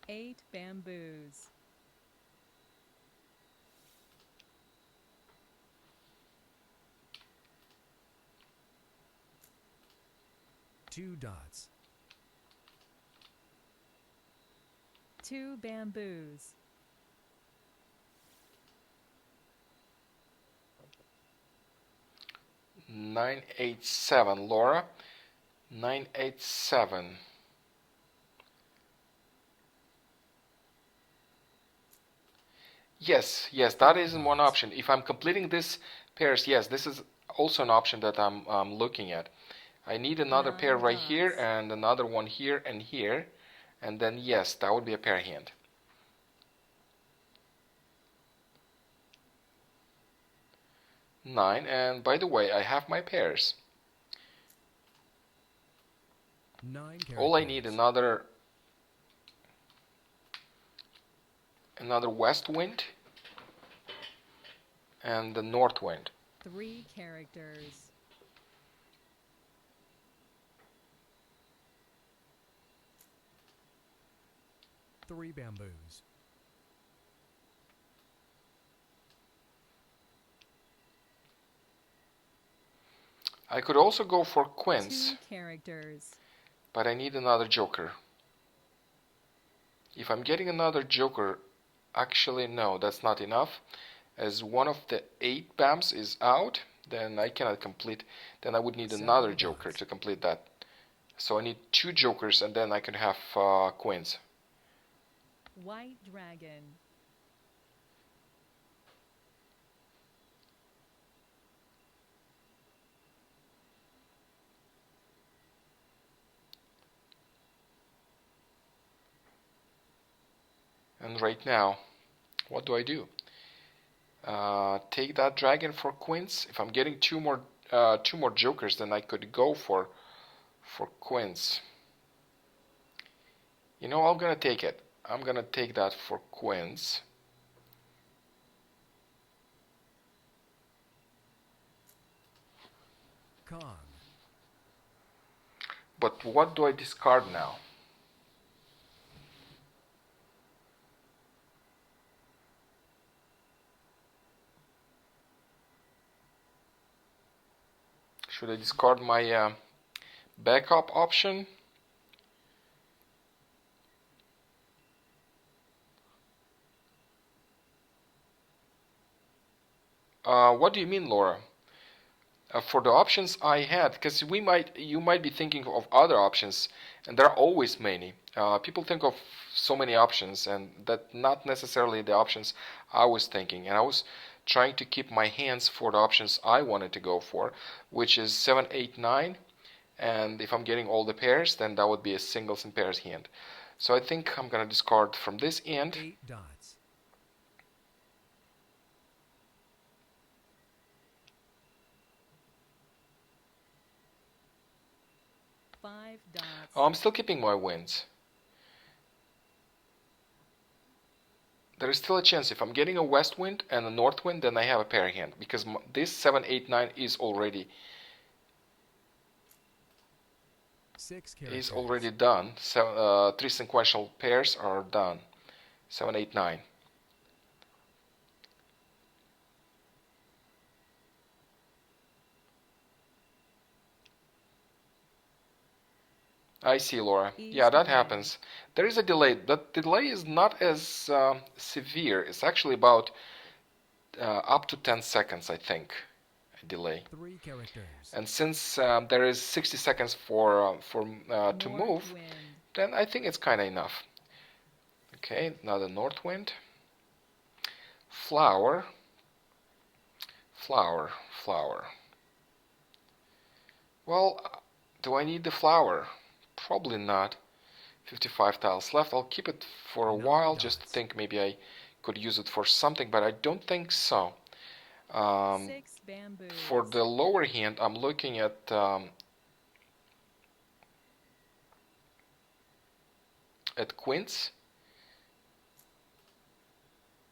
8 bamboos. 2 dots. 2 bamboos. 987, Laura. 987. Yes, that is one option. If I'm completing this pairs, yes, this is also an option that I'm looking at. I need another pair 9 right here dots. and another one here and here, and then yes, that would be a pair hand. Nine, and by the way, I have my pairs. 9 characters. All I need another west wind and the north wind. 3 characters. 3 bamboos. I could also go for quints, 2 characters. but I need another joker. If I'm getting another joker, actually no, that's not enough. As one of the 8 bams is out, then I cannot complete. Then I would need 7 another joker dots. to complete that. So I need 2 jokers, and then I can have queens. White dragon. And right now, what do I do? Take that dragon for queens. If I'm getting two more jokers, then I could go for queens. You know, I'm gonna take it. I'm gonna take that for queens. Kong. But what do I discard now? Should I discard my backup option? What do you mean, Laura? For the options I had, because you might be thinking of other options, and there are always many. People think of so many options, and that not necessarily the options I was thinking. And I was trying to keep my hands for the options I wanted to go for, which is 7, 8, 9. And if I'm getting all the pairs, then that would be a singles and pairs hand. So I think I'm gonna discard from this end. 8 dots. 5 dots. Oh, I'm still keeping my wins. There is still a chance. If I'm getting a west wind and a north wind, then I have a pair hand, because this 7, 8, 9 is already 6 characters. done. So 3 sequential pairs are done. 7, 8, 9. I see, Laura. Yeah, that happens. There is a delay. That delay is not as severe. It's actually about up to 10 seconds, I think, a delay. 3 characters. And since there is 60 seconds to North move, wind. then I think it's kind of enough. Okay, another north wind. Flower. Flower. Flower. Well, do I need the flower? Probably not. 55 tiles left. I'll keep it for a 9 while, just to dots. think maybe I could use it for something, but I don't think so. 6 bamboos. For the lower hand, I'm looking at quints.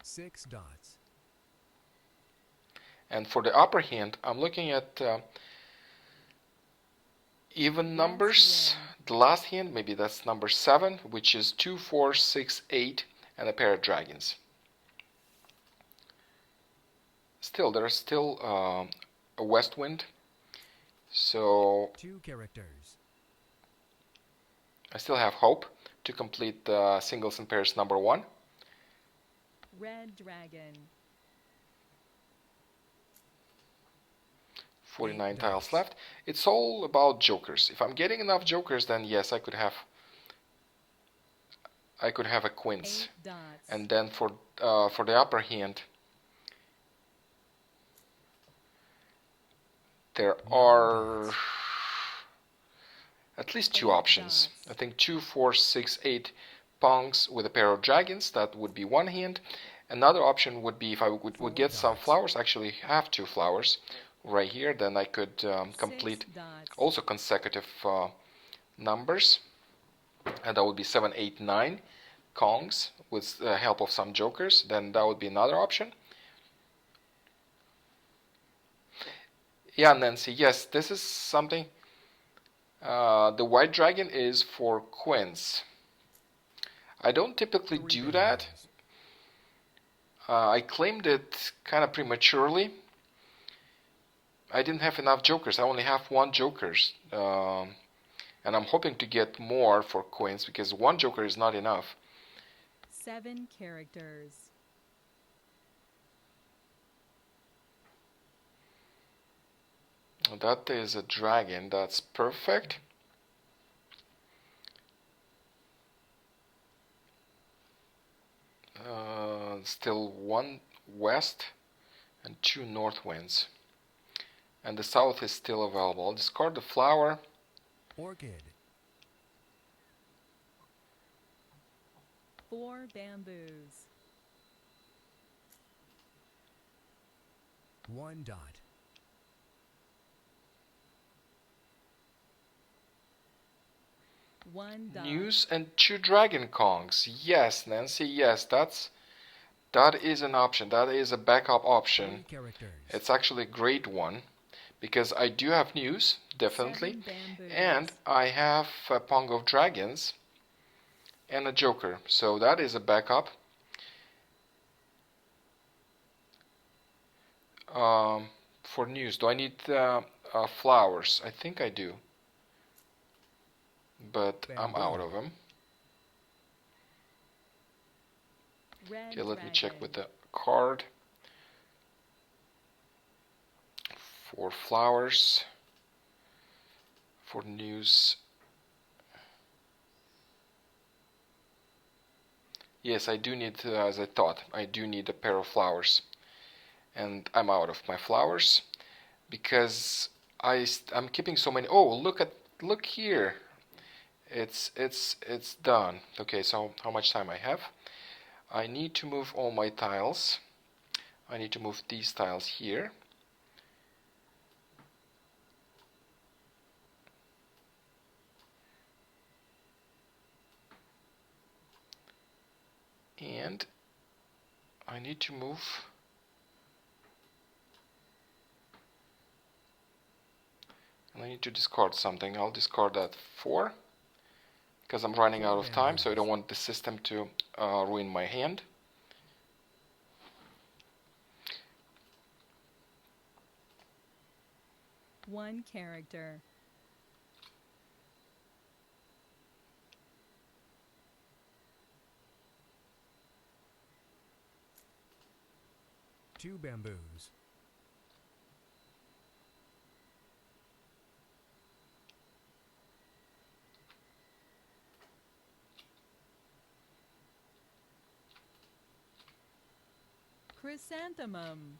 6 dots. And for the upper hand, I'm looking at even numbers. wind. The last hand, maybe that's number 7, which is 2, 4, 6, 8, and a pair of dragons. Still, there's still a west wind. So 2 characters. I still have hope to complete the singles and pairs number 1. Red dragon. 49 8 tiles dice. left. It's all about jokers. If I'm getting enough jokers, then yes, I could have a queens. 8 dots. And then for the upper hand, there 9 are dots. at least 2 8 options. dots. I think 2, 4, 6, 8 pongs with a pair of dragons. That would be one hand. Another option would be if I would get some dots. flowers. Actually, have 2 flowers right here. Then I could 6 complete dots. also consecutive numbers, and that would be 7, 8, 9 kongs with the help of some jokers. Then that would be another option. Yeah, Nancy. Yes, this is something. The white dragon is for queens. I don't typically 3 do that. bamboos. I claimed it kind of prematurely. I didn't have enough jokers. I only have 1 jokers. And I'm hoping to get more for queens because 1 joker is not enough. 7 characters. That is a dragon. That's perfect. Still 1 west and 2 north winds. And the south is still available. I'll discard the flower. Orchid. 4 bamboos. 1 dot. 1 dot. News and 2 dragon kongs. Yes, Nancy. Yes, that is an option. That is a backup 3 option. characters. It's actually a great one because I do have news, definitely, 7 bamboos. and I have a pong of dragons and a joker. So that is a backup. For news, do I need flowers? I think I do, but I'm out of them. Red Okay, let me check dragon. with the card for flowers. For news, yes, I do need, as I thought, I do need a pair of flowers, and I'm out of my flowers because I'm keeping so many. Oh, look here, it's done. Okay, so how much time I have? I need to move all my tiles. I need to move these tiles here. And I need to move and I need to discard something. I'll discard that 4 because I'm running out of time, so I don't want the system to ruin my hand. One character. Two bamboos. Chrysanthemum.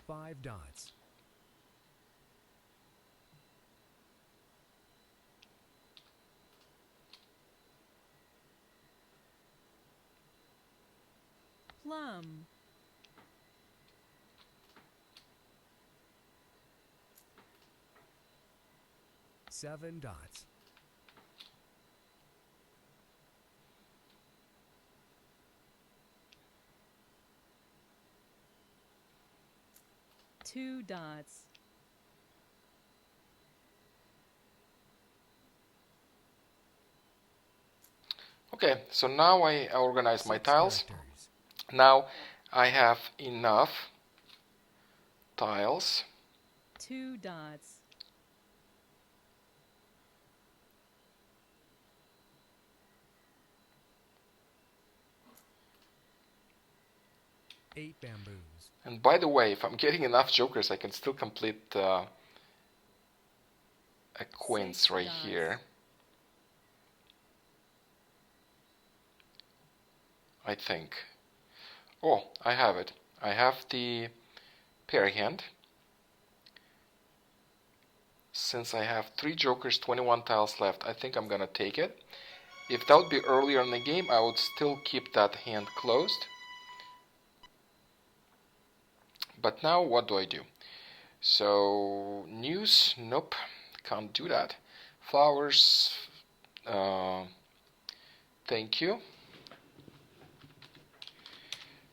Five dots. Plum. Seven dots. Two dots. Okay, so now I organize my Six tiles. characters. Now I have enough tiles. 2 dots. Eight bamboos. And by the way, if I'm getting enough jokers, I can still complete a quince 6 right dots. here. I think. Oh, I have it. I have the pair hand. Since I have 3 jokers, 21 tiles left, I think I'm gonna take it. If that would be earlier in the game, I would still keep that hand closed. But now what do I do? So news, nope, can't do that. Flowers, thank you.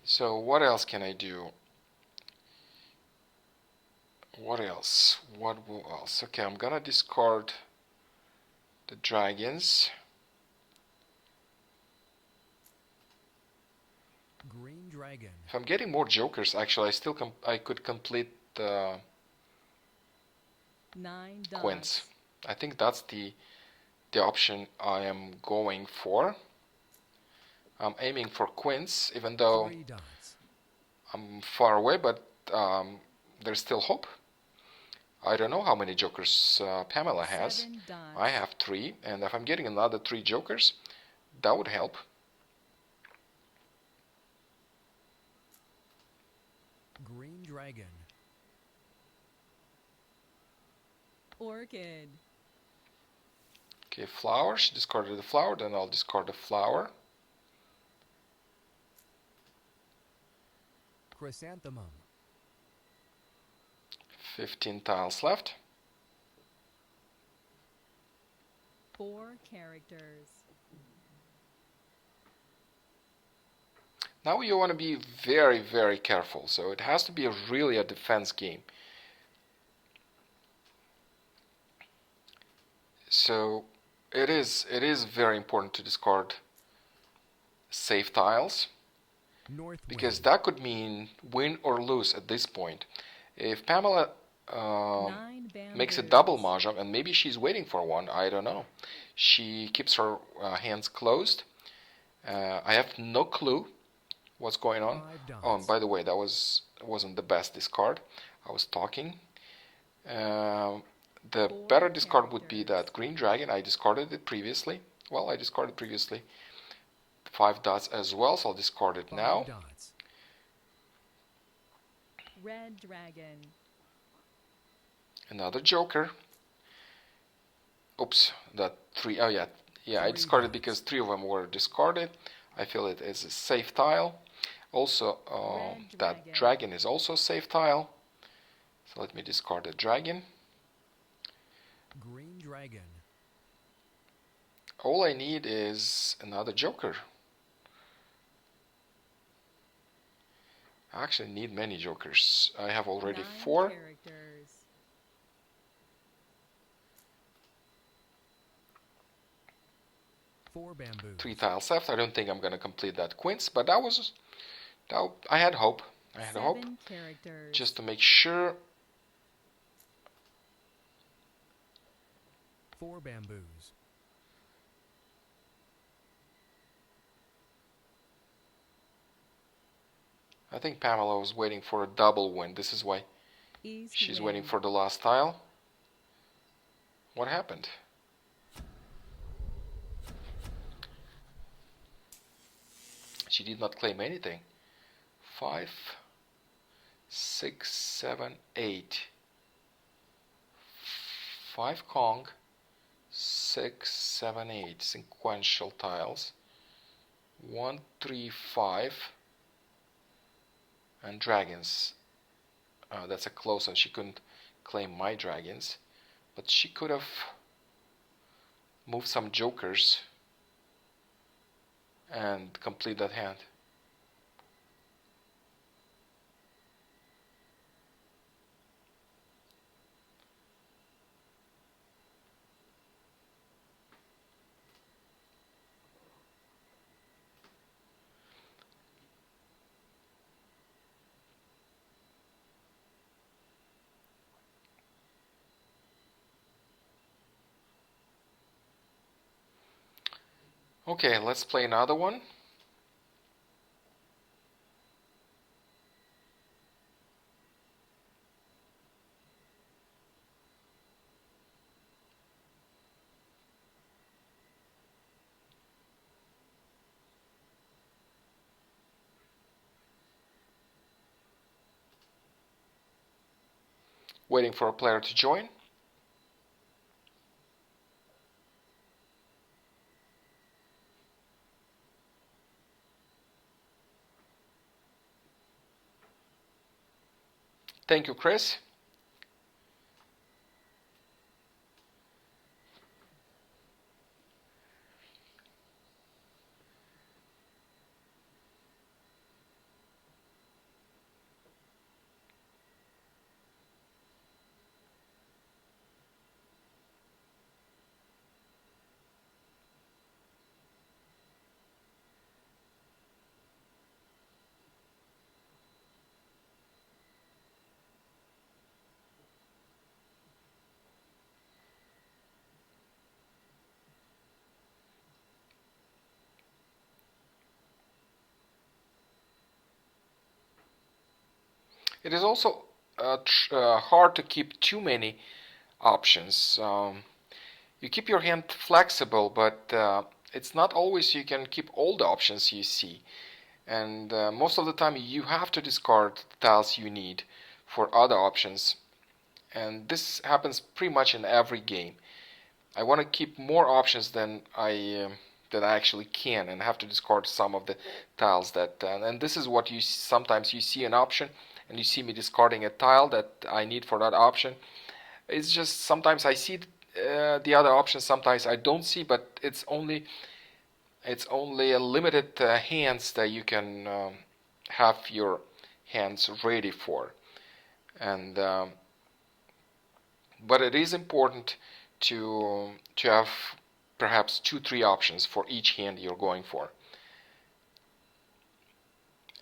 So what else can I do? What else? What else? Okay, I'm gonna discard the dragons. Green dragon. If I'm getting more jokers, actually, I could complete the 9 dots. quince. I think that's the option I am going for. I'm aiming for quince, even though 3 dots. I'm far away, but there's still hope. I don't know how many jokers Pamela has. 7 dots. I have 3, and if I'm getting another 3 jokers, that would help. Green dragon. Orchid. Okay, flower. She discarded the flower, then I'll discard the flower. Chrysanthemum. 15 tiles left. 4 characters. Now you want to be very, very careful. So it has to be really a defense game. So it is very important to discard safe tiles, North because wind. that could mean win or lose at this point. If Pamela 9 makes a bamboos. double mahjong, and maybe she's waiting for one, I don't know. She keeps her hands closed. I have no clue what's going on. 5 dots. Oh, and by the way, that wasn't the best discard. I was talking. The 4 better discard would be characters. that green dragon. I discarded it previously. Well, I discarded previously. 5 dots as well, so I'll discard it 5 now. dots. Red dragon. Another joker. Oops, that 3. Oh yeah, I 3 discarded dots. because 3 of them were discarded. I feel it is a safe tile. Also, Red that dragon. dragon is also a safe tile. So let me discard the dragon. Green dragon. All I need is another joker. I actually need many jokers. I have already 9 4. characters. Four bamboos. 3 tiles left. I don't think I'm gonna complete that quince, but I had hope. I had hope 7 characters. just to make sure. 4 bamboos. I think Pamela was waiting for a double win. This is why East she's wind. waiting for the last tile. What happened? She did not claim anything. 5, 6, 7, 8. 5 Kong, 6, 7, 8. Sequential tiles. 1, 3, 5. And dragons. That's a close one. She couldn't claim my dragons. But she could have moved some jokers and complete that hand. Okay, let's play another one. Waiting for a player to join. Thank you, Chris. It is also hard to keep too many options. You keep your hand flexible, but it's not always you can keep all the options you see. And most of the time you have to discard the tiles you need for other options. And this happens pretty much in every game. I want to keep more options than I actually can, and have to discard some of the tiles that. And this is what you sometimes you see an option, and you see me discarding a tile that I need for that option. It's just sometimes I see the other options, sometimes I don't see, but it's only a limited hands that you can have your hands ready for, and but it is important to have perhaps 2-3 options for each hand you're going for.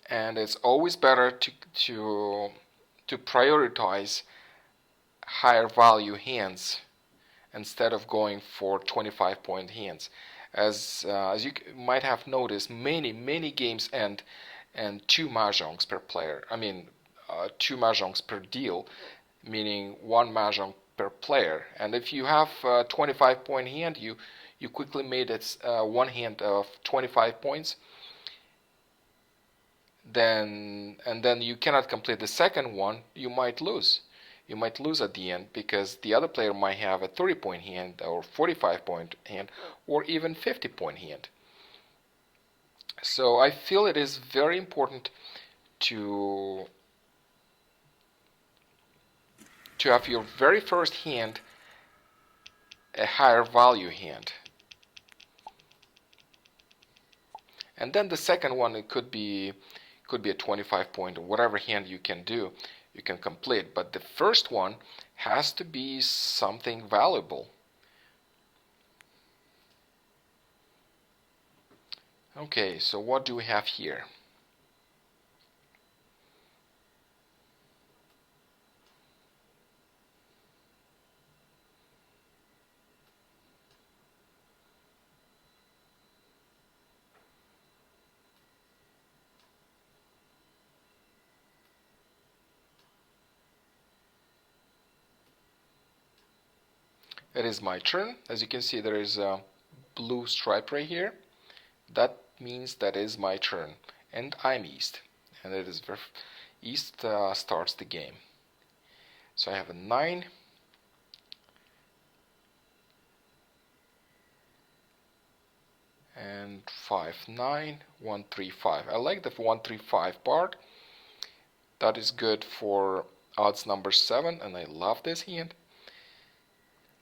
And it's always better to prioritize higher value hands instead of going for 25-point hands. As you might have noticed, many games end and 2 mahjongs per player. I mean, 2 mahjongs per deal, meaning 1 mahjong per player. And if you have a 25-point hand, you quickly made it one hand of 25 points. Then you cannot complete the second one. You might lose. You might lose at the end because the other player might have a 30-point hand or 45-point hand or even 50-point hand. So I feel it is very important to have your very first hand a higher value hand. And then the second one, it could be a 25-point or whatever hand you can do, you can complete. But the first one has to be something valuable. Okay, so what do we have here? It is my turn. As you can see, there is a blue stripe right here. That means that is my turn, and I'm east, and it is east starts the game. So I have a 9, and 5, 9, 1, 3, 5. I like the 1, 3, 5 part. That is good for odds number 7, and I love this hand.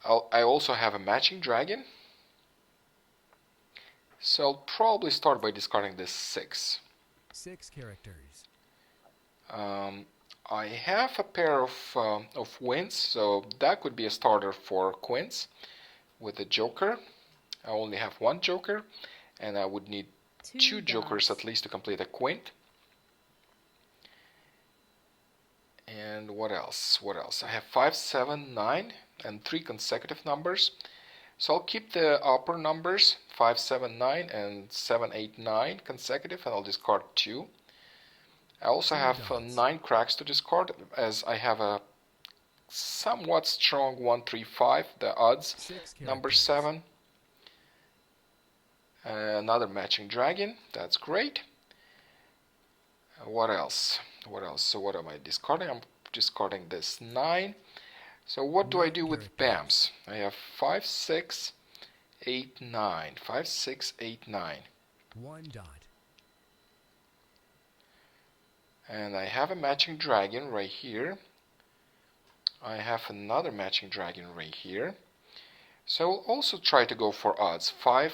I also have a matching dragon, so I'll probably start by discarding this 6. 6 characters. I have a pair of wins, so that could be a starter for queens with a joker. I only have 1 joker, and I would need 2 jokers at least to complete a quint. And what else? I have 5, 7, 9, and 3 consecutive numbers. So I'll keep the upper numbers 5, 7, 9 and 7, 8, 9 consecutive, and I'll discard 2. I also have 9 cracks to discard, as I have a somewhat strong 1, 3, 5, the odds. Number 7. Another matching dragon, that's great. What else? What else? So what am I discarding? I'm discarding this 9. So what do I do with BAMs? I have 5, 6, 8, 9. 5, 6, 8, 9. 1 dot. And I have a matching dragon right here. I have another matching dragon right here. So I'll also try to go for odds. 5,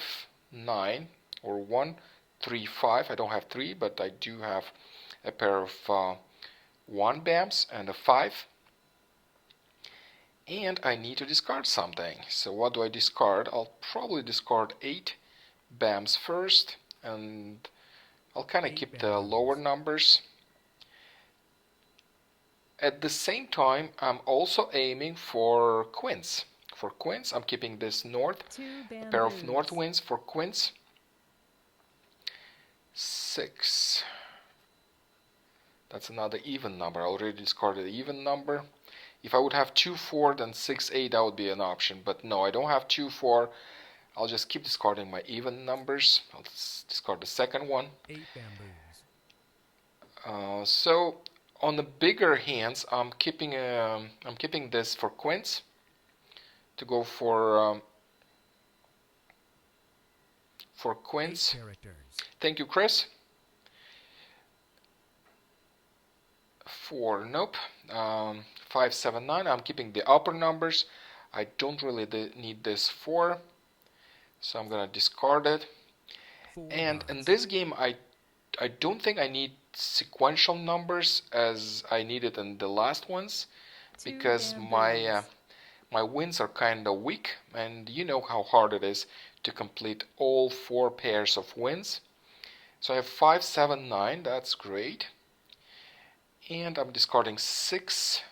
9, or 1, 3, 5. I don't have 3, but I do have a pair of 1 BAMs and a 5. And I need to discard something. So what do I discard? I'll probably discard 8 BAMs first, and I'll kind of keep the lower numbers. At the same time, I'm also aiming for quints. For quints, I'm keeping this north, a pair of north winds for quints. 6. That's another even number. I already discarded the even number. If I would have 2, 4, then 6, 8, that would be an option. But no, I don't have 2, 4. I'll just keep discarding my even numbers. I'll discard the second one. 8 bamboos. So on the bigger hands, I'm keeping this for quints to go for quints. Thank you, Chris. 4, nope. 5, 7, 9. I'm keeping the upper numbers. I don't really need this 4, so I'm gonna discard it. And in this game, I don't think I need sequential numbers as I needed in the last ones, because my wins are kind of weak, and you know how hard it is to complete all 4 pairs of wins. So I have 5, 7, 9. That's great. And I'm discarding 6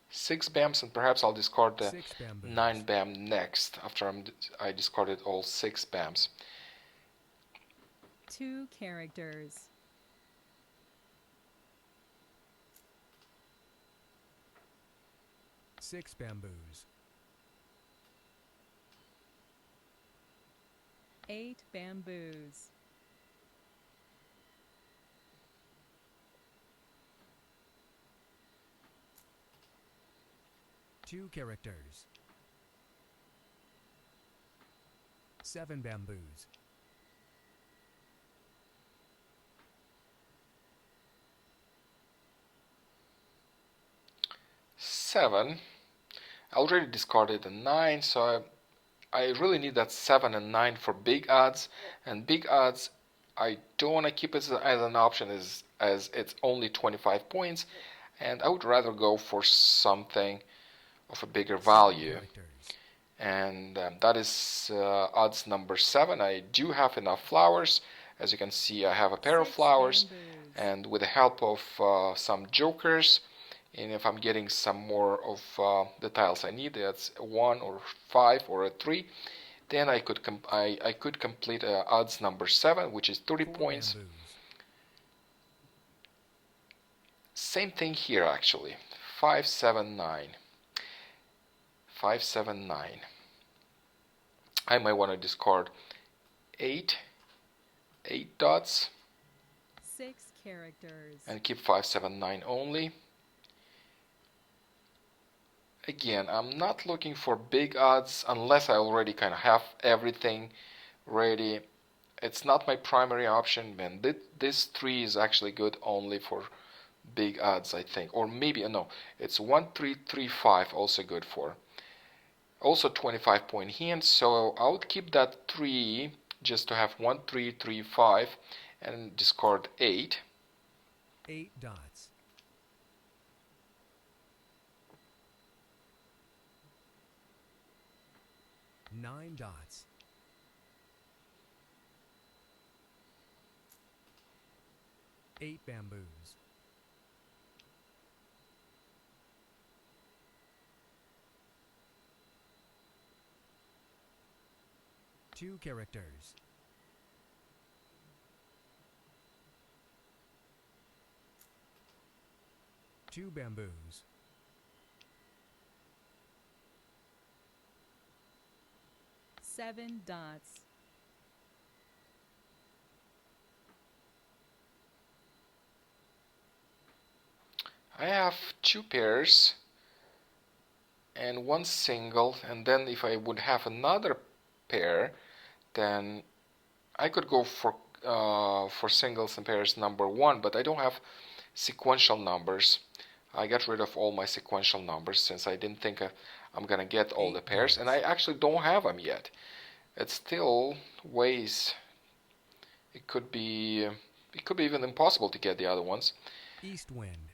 BAMs, and perhaps I'll discard the 9 BAM next after I discarded all 6 BAMs. 2 characters. Six bamboos. 8 bamboos. Two characters. 7 bamboos. Seven. I already discarded the 9, so I really need that 7 and 9 for big odds. And big odds, I don't want to keep it as an option as it's only 25 points. And I would rather go for something of a bigger value. And that is odds number 7. I do have enough flowers. As you can see, I have a pair of flowers. And with the help of some jokers, and if I'm getting some more of the tiles I need, that's 1 or 5 or a 3, then I could complete odds number 7, which is 30 points. Bamboos. Same thing here actually. 5, 7, 9. 5, 7, 9. I might want to discard 8 dots 6 characters. and keep 5, 7, 9 only. Again, I'm not looking for big odds unless I already kind of have everything ready. It's not my primary option, and this 3 is actually good only for big odds, I think. Or maybe, no, it's 1, 3, 3, 5 also good for. Also 25 point hand, so I would keep that 3 just to have 1, 3, 3, 5 and discard 8. 8 dots. 9 dots. 8 bamboos. 2 characters. Two bamboos. Seven dots. I have 2 pairs and 1 single, and then if I would have another pair, then I could go for singles and pairs number 1, but I don't have sequential numbers. I got rid of all my sequential numbers since I didn't think I'm gonna get all the pairs, and I actually don't have them yet. It still weighs. It could be even impossible to get the other ones. East wind.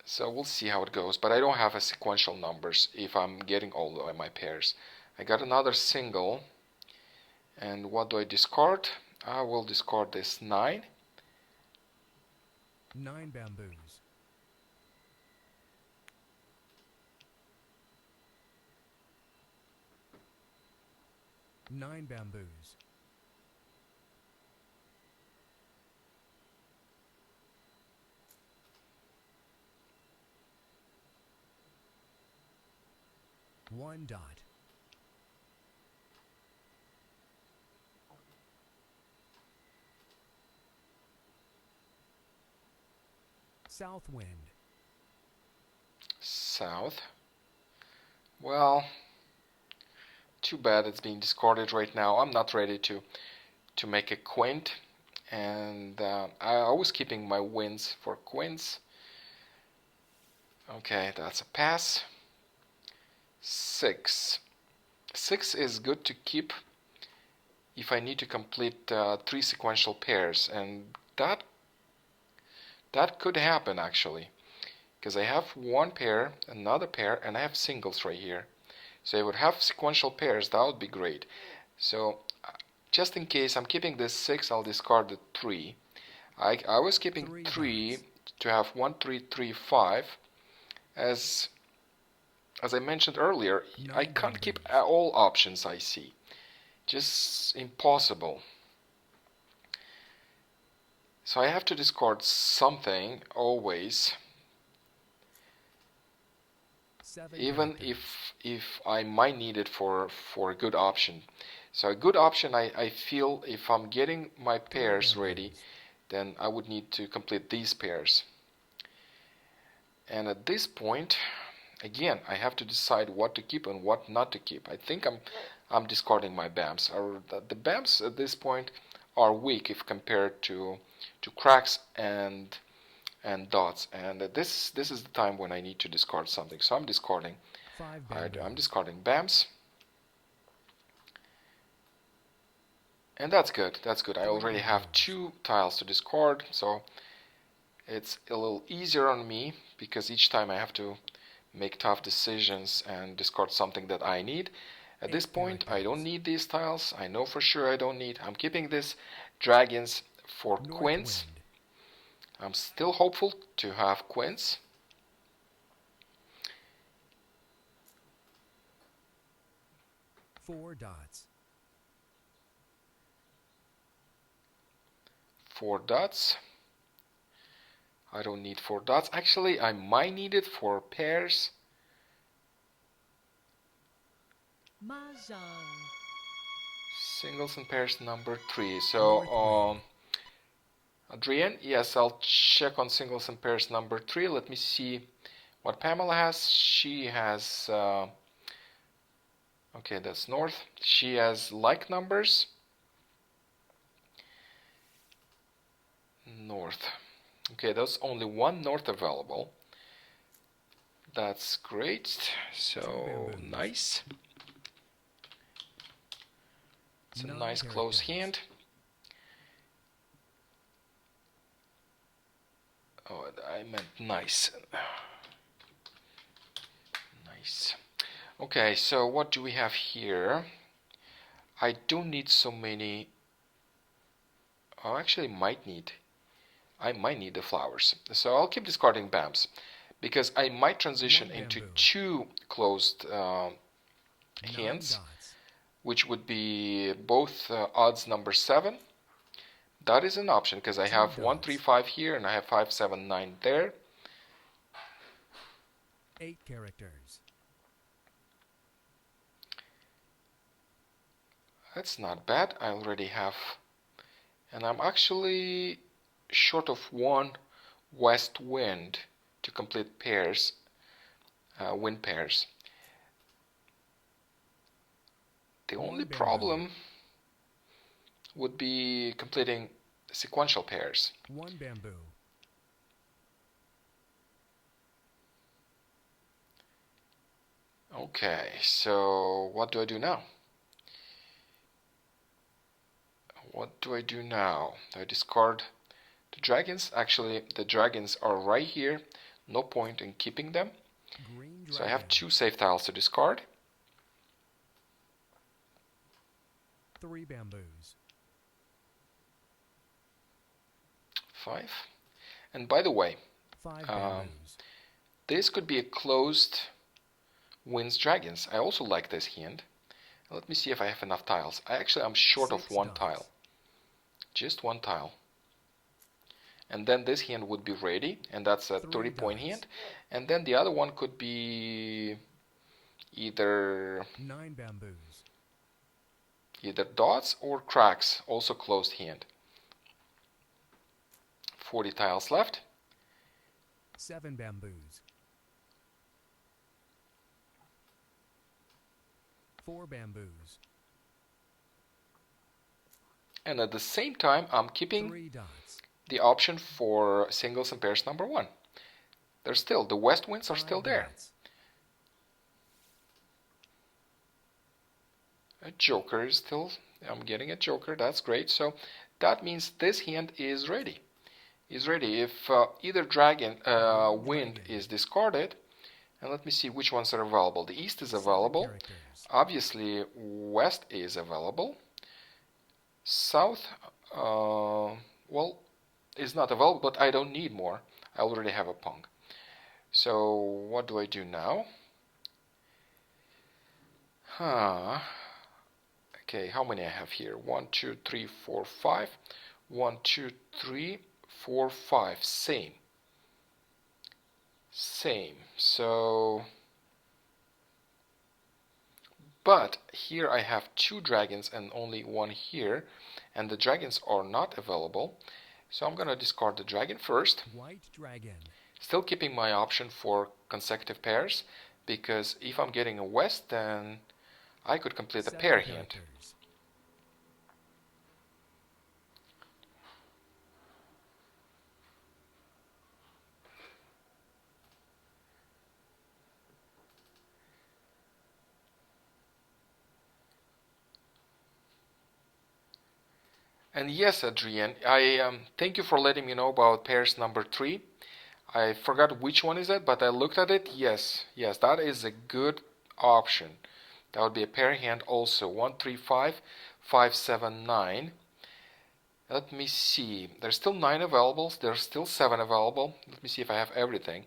So we'll see how it goes, but I don't have a sequential numbers if I'm getting all of my pairs. I got another single, and what do I discard? I will discard this 9. 9 bamboos. Nine bamboos. One dot. South wind. South. Well, too bad it's being discarded right now. I'm not ready to make a quint, and I was keeping my wins for quints. Okay, that's a pass. 6. 6 is good to keep if I need to complete 3 sequential pairs, and that could happen actually, because I have 1 pair, another pair, and I have singles right here. So I would have sequential pairs. That would be great. So just in case I'm keeping this 6, I'll discard the 3. I was keeping 3 to have 1, 3, 3, 5. As I mentioned earlier, I can't keep all options I see. Just impossible. So I have to discard something always, even if I might need it for a good option. So a good option, I feel, if I'm getting my pairs ready, then I would need to complete these pairs. And at this point, again, I have to decide what to keep and what not to keep. I think I'm discarding my BAMs. The BAMs at this point are weak if compared to cracks and dots. And this is the time when I need to discard something. So I'm discarding. I'm discarding BAMs. And that's good. That's good. I already have 2 tiles to discard, so it's a little easier on me, because each time I have to make tough decisions and discard something that I need. At this point, I don't need these tiles. I know for sure I don't need. I'm keeping this dragons for quints. I'm still hopeful to have quints. Four dots. 4 dots. I don't need 4 dots. Actually, I might need it for pairs. Mahjong. Singles and pairs number 3. So, Adrienne, yes, I'll check on singles and pairs number 3. Let me see what Pamela has. She has, okay, that's north. She has like numbers. North. Okay, there's only 1 north available. That's great. So nice. It's a nice close hand. Oh, I meant nice. Nice. Okay, so what do we have here? I don't need so many. Oh, actually, I might need the flowers. So I'll keep discarding BAMs, because I might transition into 2 closed hands. which would be both odds number 7. That is an option because I have 1, 3, 5 here and I have 5, 7, 9 there. 8 characters. That's not bad. I already have, and I'm actually short of 1 west wind to complete pairs, wind pairs. The only problem would be completing sequential pairs. 1 bamboo. Okay, so what do I do now? What do I do now? Do I discard the dragons? Actually, the dragons are right here. No point in keeping them. Green So I have dragon. 2 safe tiles to discard. 3 bamboos. 5. And by the way, 5 bamboos. this could be a closed wins dragons. I also like this hand. Let me see if I have enough tiles. I'm short of 6 1 dots. tile. Just 1 tile. And then this hand would be ready, and that's a 3 30-point dots. hand. And then the other one could be either 9 bamboos. dots or cracks, also closed hand. 40 tiles left. 7 bamboos. 4 bamboos. And at the same time, I'm keeping 3 dots. the option for singles and pairs number 1. They're still, the west winds are 5 still there. dots. A joker is still, I'm getting a joker, that's great. So that means this hand is ready. If either dragon, wind is discarded, and let me see which ones are available. The east is 7 available. characters. Obviously, west is available. South, well, is not available, but I don't need more. I already have a pong. So what do I do now? Okay, how many I have here? 1, 2, 3, 4, 5. 1, 2, 3, 4, 5. Same. So, but here I have 2 dragons and only 1 here, and the dragons are not available. So I'm gonna discard the dragon first, White dragon. still keeping my option for consecutive pairs, because if I'm getting a west, then I could complete a 7 pair hand. characters. And yes, Adrian, I thank you for letting me know about pairs number 3. I forgot which one is it, but I looked at it. Yes, that is a good option. That would be a pair hand also. 1, 3, 5, 5, 7, 9. Let me see. There's still 9 available. There's still 7 available. Let me see if I have everything.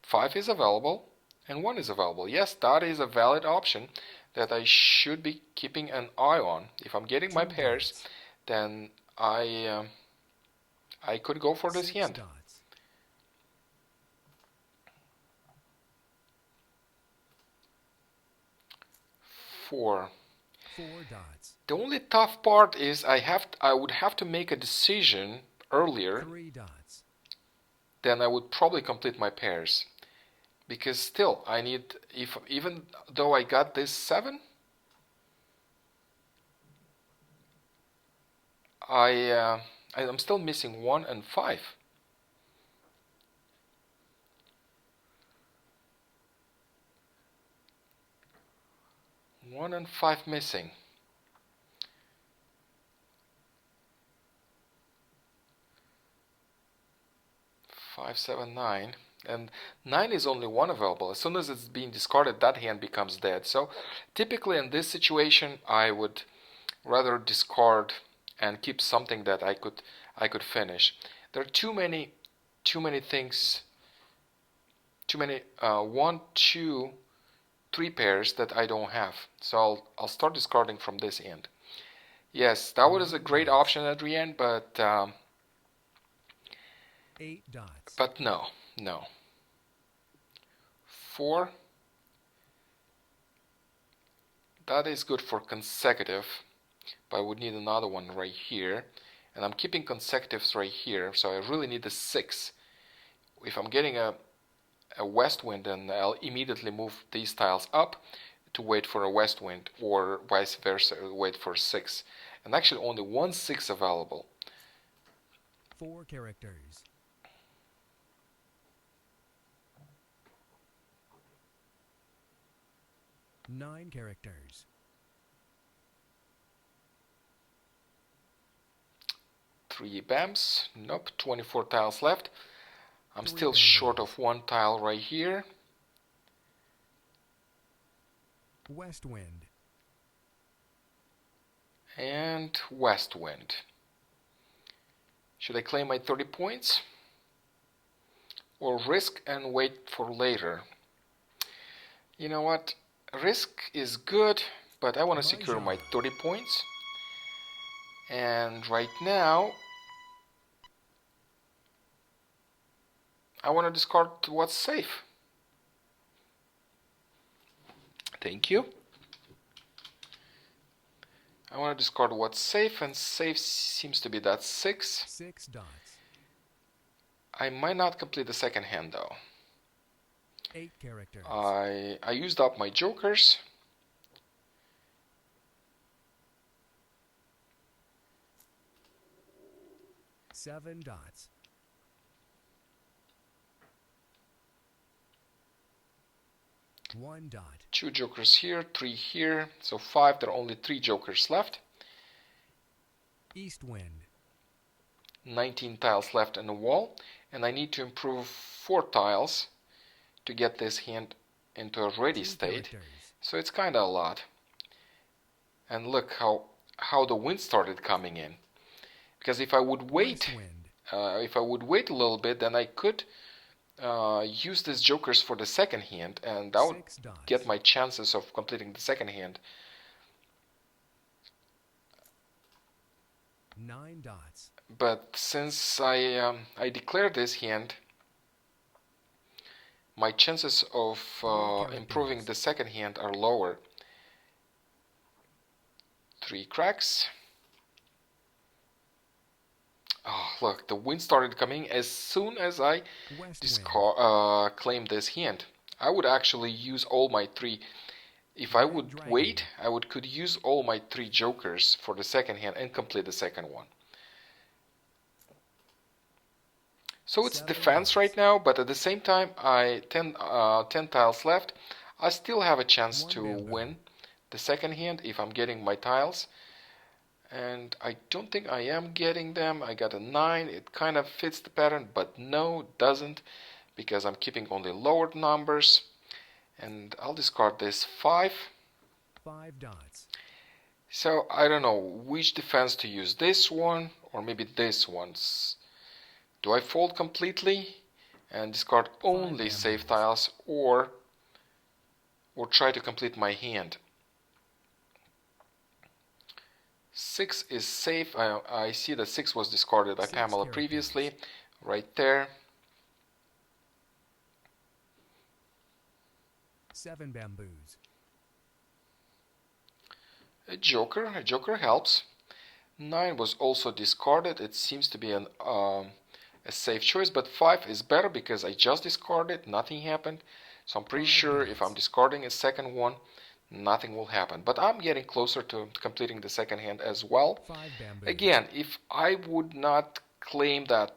5 is available and 1 is available. Yes, that is a valid option that I should be keeping an eye on. If I'm getting my 2 pairs, dots. then I could go for this 6 hand. dots. 4. 4 dots. The only tough part is I would have to make a decision earlier. 3 dots. Then I would probably complete my pairs, because still I need, even though I got this 7, I'm still missing 1 and 5. One and 5 missing. Five, 7, 9, and 9 is only 1 available. As soon as it's being discarded, that hand becomes dead. So typically in this situation, I would rather discard and keep something that I could finish. There are too many things. Too many. 1, 2, 3 pairs that I don't have. So I'll start discarding from this end. Yes, that was a great option, Adrienne, but 8 dots. but no. 4. That is good for consecutive, but I would need another one right here. And I'm keeping consecutives right here, so I really need a 6. If I'm getting a west wind, then I'll immediately move these tiles up to wait for a west wind, or vice versa, wait for 6. And actually only one 6 available. 4 characters. Nine characters. 3 bams. Nope, 24 tiles left. I'm 3 still bamboo. short of 1 tile right here. West wind. And west wind. Should I claim my 30 points? Or risk and wait for later? You know what? Risk is good, but I want to secure my 30 points. And right now, I want to discard what's safe. Thank you. I want to discard what's safe, and safe seems to be that 6. 6 dots. I might not complete the second hand though. 8 characters. I used up my jokers. Seven dots. One dot. 2 jokers here, 3 here, so 5. There are only 3 jokers left. East wind. 19 tiles left in the wall, and I need to improve 4 tiles to get this hand into a ready 2 state. characters. So it's kinda a lot. And look how the wind started coming in. Because if I would wait, West wind. if I would wait a little bit, then I could use these jokers for the second hand, and that would 6 dots. get my chances of completing the second hand. 9 dots. But since I declared this hand, my chances of improving the second hand are lower. 3 cracks. Oh, look, the wind started coming as soon as I West wind. claimed this hand. I would actually use all my 3. If I would Dragon. wait, I could use all my 3 jokers for the second hand and complete the second one. So it's 7 defense dots. right now, but at the same time, 10 tiles left. I still have a chance 1 to bamboo. win the second hand if I'm getting my tiles. And I don't think I am getting them. I got a 9. It kind of fits the pattern, but no, it doesn't, because I'm keeping only lowered numbers. And I'll discard this 5. 5 dots. So I don't know which defense to use, this one or maybe this one. Do I fold completely and discard only bamboos. safe tiles, or try to complete my hand? 6 is safe. I see that 6 was discarded by 6 Pamela characters. previously, right there. 7 bamboos. A joker helps. 9 was also discarded. It seems to be a safe choice, but 5 is better because I just discarded, nothing happened. So I'm pretty 5 sure dots. if I'm discarding a second one, nothing will happen. But I'm getting closer to completing the second hand as well. 5 bamboos. Again, if I would not claim that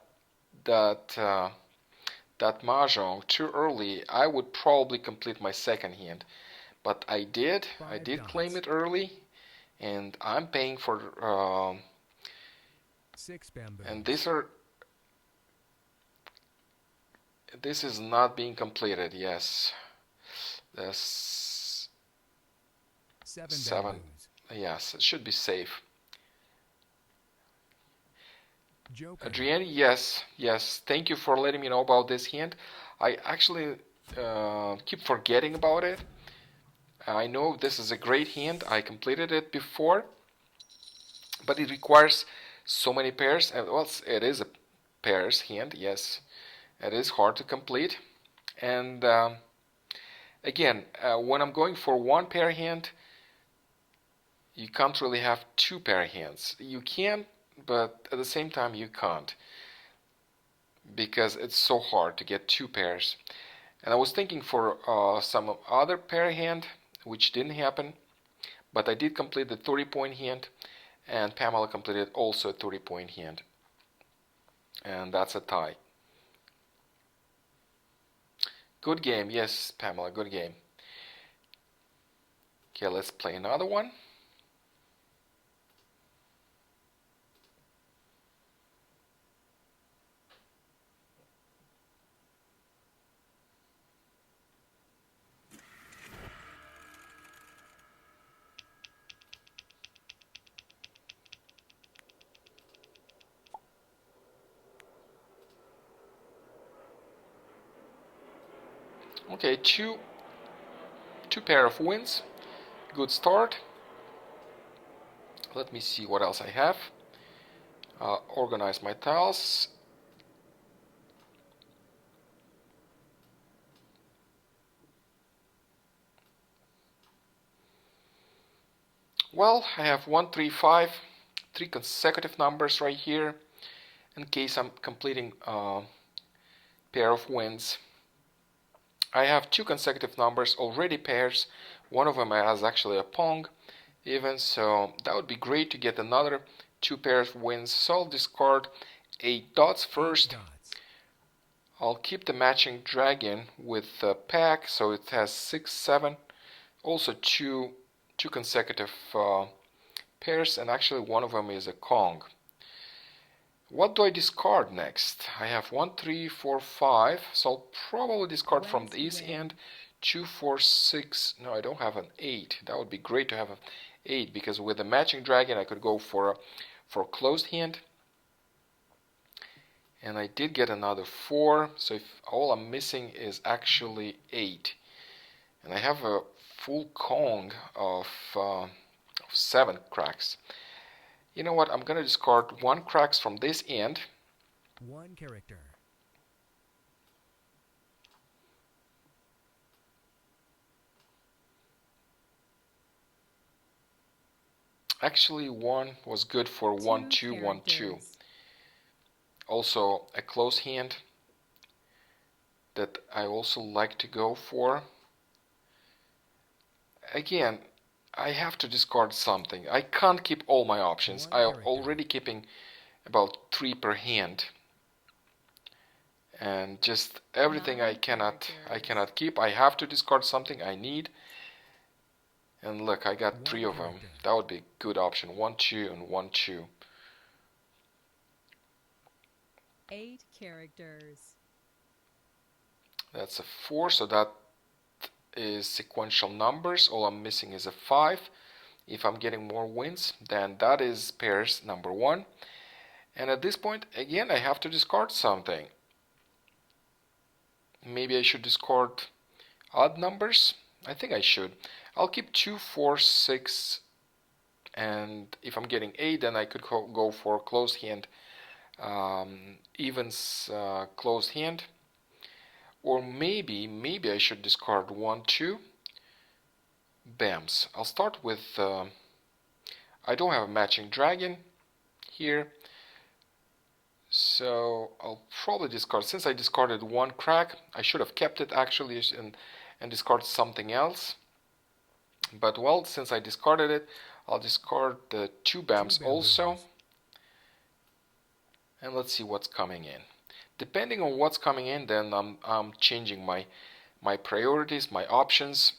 Mahjong too early, I would probably complete my second hand. But I did. I 5 did claim dots. it early, and I'm paying for 6 bamboos. and this is not being completed. Yes, this 7 7. bamboos. Yes, it should be safe. Joker. Adrienne, yes. Thank you for letting me know about this hand. I actually keep forgetting about it, I know this is a great hand. I completed it before, but it requires so many pairs. Well, it is a pairs hand. Yes, it is hard to complete. And again, when I'm going for one pair hand, you can't really have two pair hands. You can, but at the same time you can't, because it's so hard to get two pairs. And I was thinking for some other pair hand, which didn't happen, but I did complete the 30-point hand, and Pamela completed also a 30-point hand. And that's a tie. Good game, yes, Pamela, good game. Okay, let's play another one. Okay, two pair of wins. Good start. Let me see what else I have. Organize my tiles. Well, I have 1, 3, 5, 3 consecutive numbers right here, in case I'm completing a pair of wins. I have 2 consecutive numbers, already pairs. One of them has actually a Pong even, so that would be great to get another 2 pairs of wins. So I'll discard 8 dots first. Dots. I'll keep the matching dragon with the pack, so it has 6, 7. Also two consecutive pairs, and actually one of them is a Kong. What do I discard next? I have 1, 3, 4, 5, so I'll probably discard from this end 2, 4, 6. No, I don't have an 8. That would be great to have an 8, because with the matching dragon I could go for a closed hand. And I did get another 4, so if all I'm missing is actually 8. And I have a full Kong of 7 cracks. You know what? I'm going to discard 1 cracks from this end. 1 character. Actually, 1 was good for 1, 2, 1, 2. Also, a close hand that I also like to go for. Again, I have to discard something. I can't keep all my options. I'm already keeping about 3 per hand. And just everything I cannot keep. I have to discard something I need. And look, I got 3 of them. That would be a good option. 1, 2, and 1, 2. 8 characters. That's a 4, so that is sequential numbers. All I'm missing is a 5. If I'm getting more wins, then that is pairs number 1. And at this point, again, I have to discard something. Maybe I should discard odd numbers. I think I should. I'll keep 2, 4, 6, and if I'm getting 8, then I could go for closed hand, evens closed hand. Or maybe I should discard 1, 2. Bams. I'll start with, I don't have a matching dragon here, so I'll probably discard, since I discarded 1 crack, I should have kept it actually and discard something else. But well, since I discarded it, I'll discard the 2 bams also. And let's see what's coming in. Depending on what's coming in, then I'm changing my priorities, my options.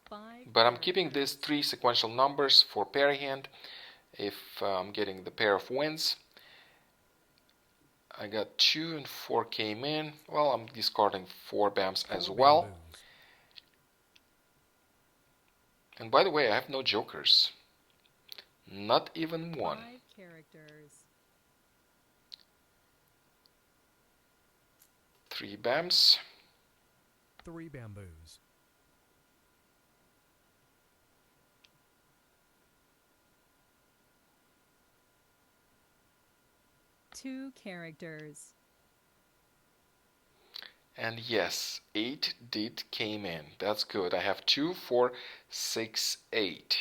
But I'm keeping these 3 sequential numbers for pair hand if I'm getting the pair of wins. I got 2 and 4 came in. Well, I'm discarding 4 bams as well. And by the way, I have no jokers. Not even 1. 5 characters. 3 bams. 3 bamboos. 2 characters. And yes, 8 did came in. That's good. I have 2, 4, 6, 8.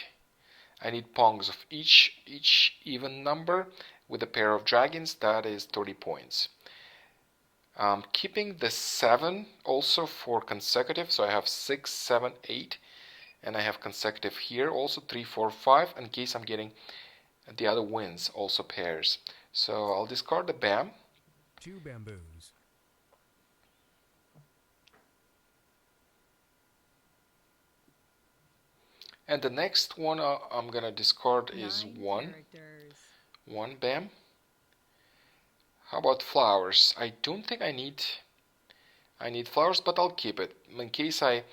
I need pongs of each even number with a pair of dragons. That is 30 points. Keeping the 7 also for consecutive. So I have 6, 7, 8. And I have consecutive here also 3, 4, 5 in case I'm getting the other wins, also pairs. So I'll discard the BAM. 2 bamboos. And the next one I'm gonna discard is 9 1. characters. 1 BAM. How about flowers? I don't think I need flowers, but I'll keep it in case I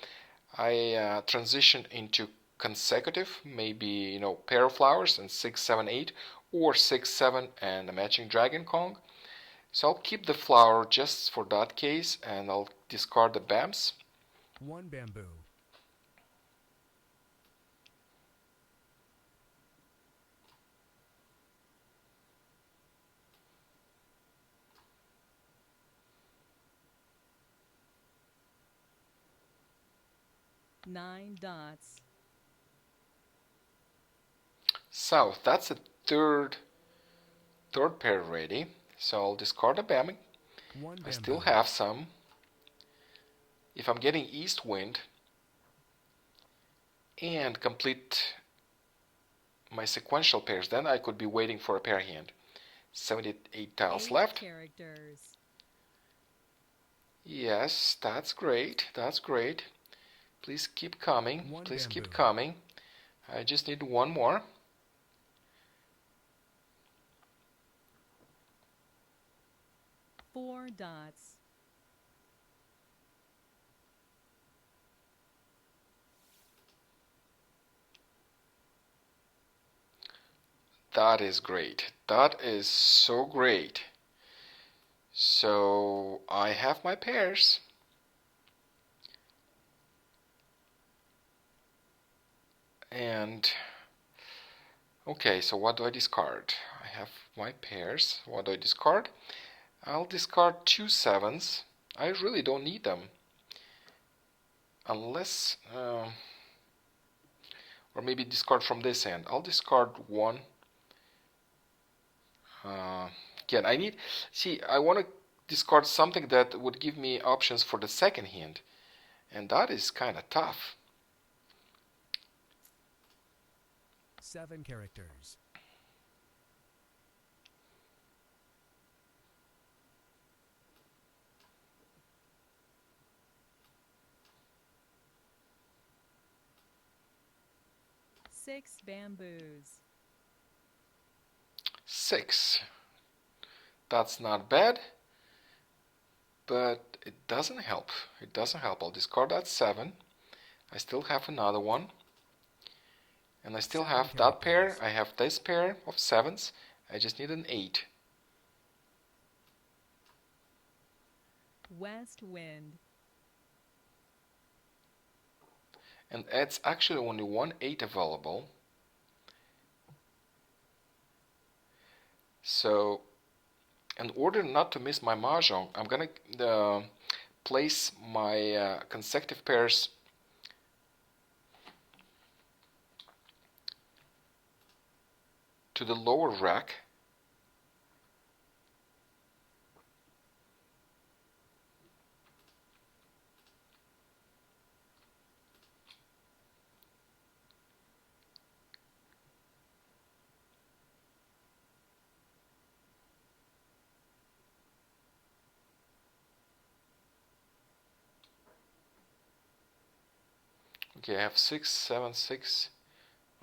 transition into consecutive, maybe pair of flowers and 6, 7, 8, or 6, 7 and a matching dragon Kong. So I'll keep the flower just for that case, and I'll discard the BAMs. 1 bamboo. Nine dots. South, that's a third pair ready. So I'll discard the BAM. 1 bamboo. I still have some. If I'm getting east wind and complete my sequential pairs, then I could be waiting for a pair hand. 78 tiles 8 left. characters. Yes, that's great. That's great. Please keep coming. 1 Please keep bamboo. coming. I just need one more. Four dots. That is great. That is so great. So I have my pairs. And okay, so what do I discard? I have my pairs. What do I discard? I'll discard 2 7s. I really don't need them. Unless, or maybe discard from this end. I'll discard 1. Again, I want to discard something that would give me options for the second hand. And that is kind of tough. 7 characters. Six bamboos. 6. That's not bad, but it doesn't help. It doesn't help. I'll discard that 7. I still have another one. And I still 7 have that pair. characters. I have this pair of 7s. I just need an 8. West wind. And it's actually only one 8 available. So in order not to miss my Mahjong, I'm gonna place my consecutive pairs to the lower rack. Okay, I have 6, 7, 6.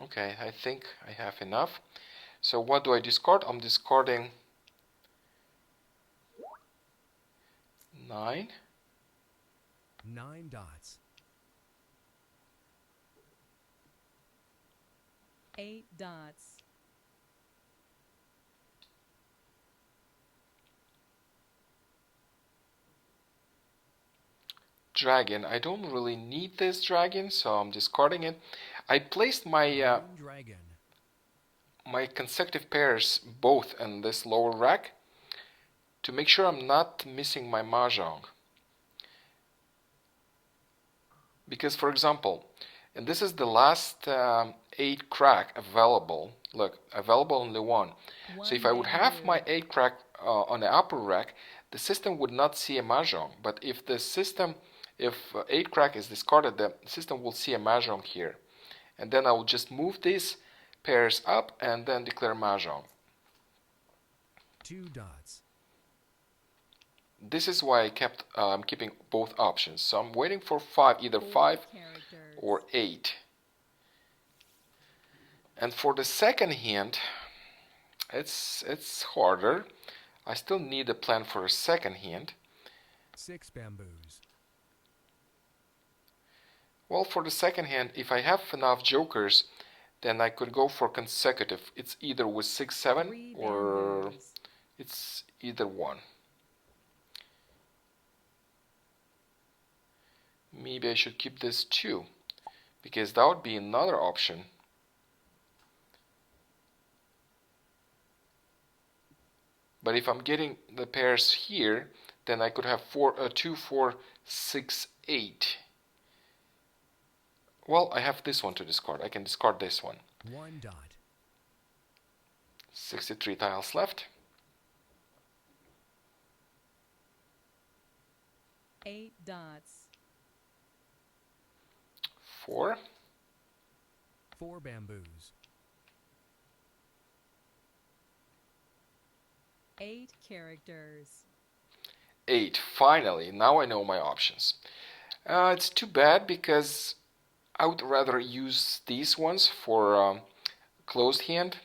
Okay, I think I have enough. So what do I discard? I'm discarding 9. 9 dots. 8 dots. Dragon. I don't really need this dragon, so I'm discarding it. I placed my Green dragon. my consecutive pairs both in this lower rack. to make sure I'm not missing my Mahjong. Because, for example, and this is the last 8 crack available. Look, available only one. So if I would have my 8 crack on the upper rack, the system would not see a Mahjong. But if the system, if 8 crack is discarded, the system will see a Mahjong here. And then I will just move these pairs up and then declare Mahjong. 2 dots. This is why I kept keeping both options. So I'm waiting for 5, either 5 or 8. And for the second hand, it's harder. I still need a plan for a second hand. 6 bamboos. Well, for the second hand, if I have enough jokers, then I could go for consecutive. It's either with 6, 7 or it's either one. Maybe I should keep this 2, because that would be another option. But if I'm getting the pairs here, then I could have 2, 4, 6, 8. Well, I have this one to discard. I can discard this one. 1 dot. 63 tiles left. 8 dots. 4. 4 bamboos. 8 characters. 8. Finally, now I know my options. It's too bad because I would rather use these ones for closed hand.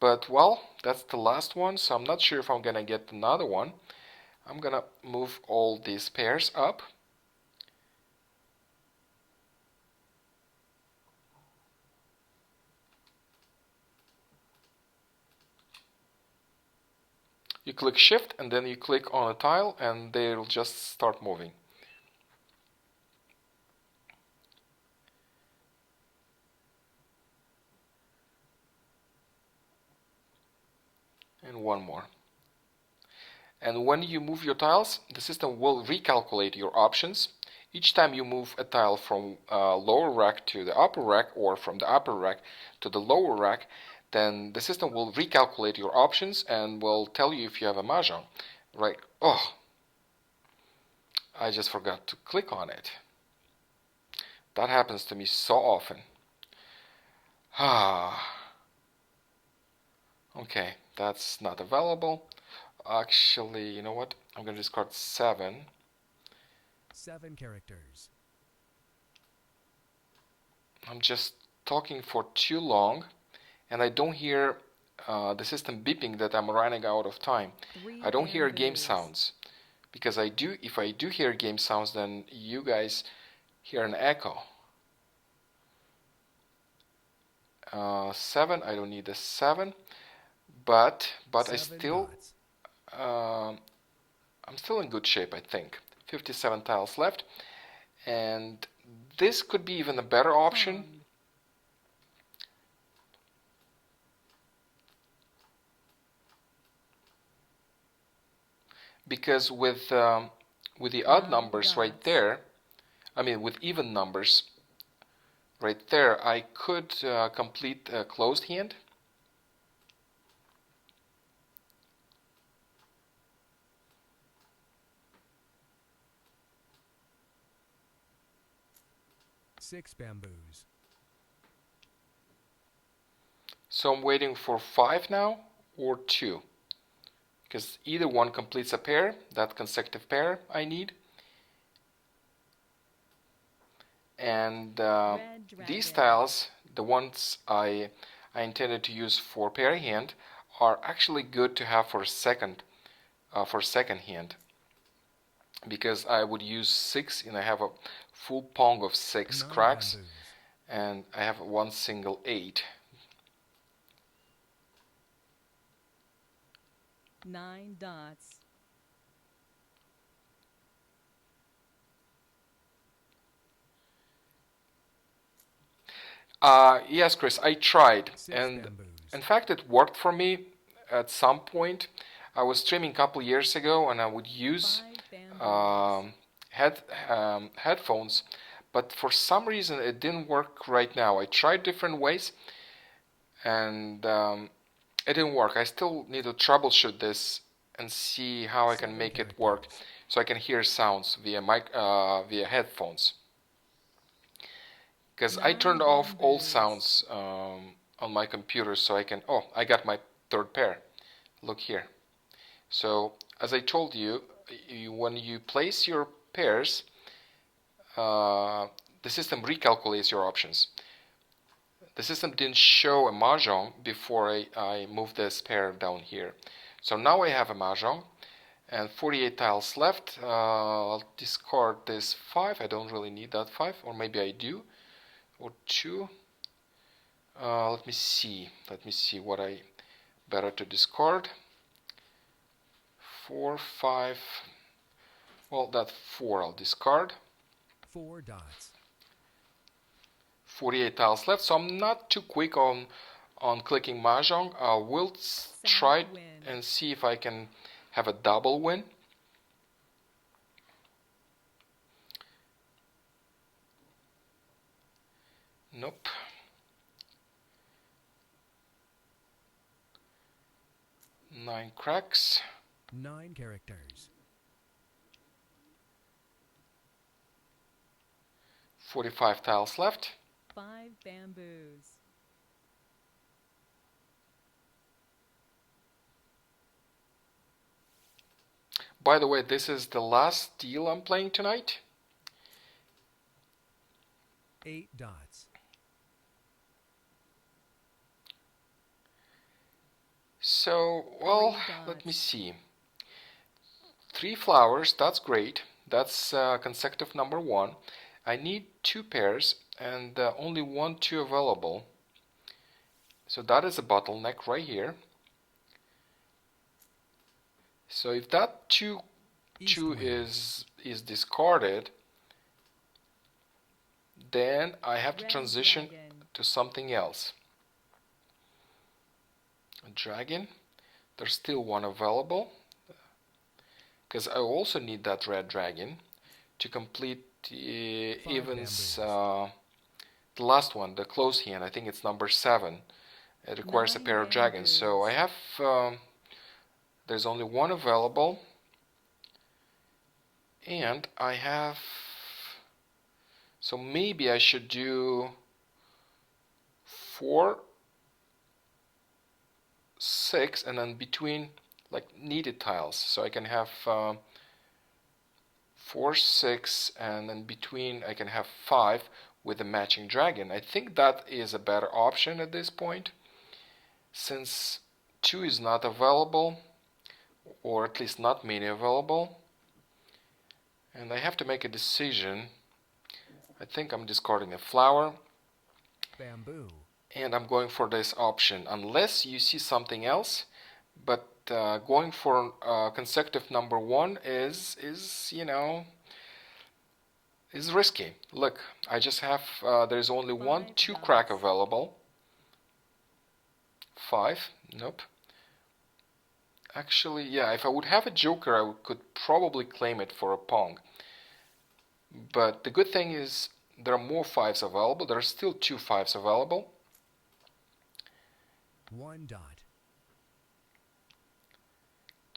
But well, that's the last one, so I'm not sure if I'm gonna get another one. I'm gonna move all these pairs up. You click shift and then you click on a tile and they'll just start moving. And one more. And when you move your tiles, the system will recalculate your options. Each time you move a tile from lower rack to the upper rack or from the upper rack to the lower rack, then the system will recalculate your options and will tell you if you have a Mahjong. Right? Oh, I just forgot to click on it. That happens to me so often. Okay, that's not available. Actually, you know what? I'm going to discard 7. 7 characters. I'm just talking for too long, and I don't hear the system beeping that I'm running out of time. I don't hear game sounds, because if I do hear game sounds, then you guys hear an echo. 7, I don't need a 7, but I 7 still dots. I'm still in good shape, I think. 57 tiles left, and this could be even a better option. Because with the odd numbers right there, I mean with even numbers right there, I could complete a closed hand. Six bamboos. So I'm waiting for 5 now or 2, because either one completes a pair, that consecutive pair I need. And these tiles, the ones I intended to use for pair hand, are actually good to have for second hand, because I would use 6 and I have a full pong of 6 9 cracks, bamboos. and I have one single 8. 9 dots. Yes, Chris, I tried, 6 and bamboos. in fact it worked for me at some point. I was streaming a couple years ago, and I would use 5 bamboos. headphones, but for some reason it didn't work right now. I tried different ways, and it didn't work. I still need to troubleshoot this and see how I can 7 make it work, characters. so I can hear sounds via via headphones. Because I 9 turned off all bamboos. sounds on my computer, so I can. Oh, I got my third pair. Look here. So as I told you, when you place your pairs, the system recalculates your options. The system didn't show a Mahjong before I moved this pair down here. So now I have a Mahjong and 48 tiles left. I'll discard this 5. I don't really need that 5, or maybe I do, or 2. Let me see what I better to discard. 4, 5. Well, that 4 I'll discard. 4 dots. 48 tiles left, so I'm not too quick on clicking Mahjong. I will try Win. and see if I can have a double win. Nope. Nine cracks. 9 characters. 45 tiles left. 5 bamboos. By the way, this is the last deal I'm playing tonight. 8 dots. So, well, 3 let me dots. see. 3 flowers, that's great. That's consecutive number 1. I need 2 pairs and only 1 2 available. So that is a bottleneck right here. So if that 2 East 2 wind. is discarded, then I have to Red transition dragon. to something else. A dragon. There's still 1 available, because I also need that red dragon to complete evens. The last one, the close hand, I think it's number 7. It requires a 9 pair of dragons. So I bamboos. have, there's only 1 available, and I have, so maybe I should do 4, 6, and then between like needed tiles, so I can have 4, 6, and then between I can have 5 with a matching dragon. I think that is a better option at this point, since 2 is not available, or at least not many available, and I have to make a decision. I think I'm discarding a flower, Bamboo. and I'm going for this option, unless you see something else. But going for consecutive number 1 is is risky. Look, I just have there's only 1 5 2 crack dots. available. 5, nope. Actually, yeah, if I would have a joker, I could probably claim it for a pong. But the good thing is there are more 5s available. There are still 2 5s available. 1 dot.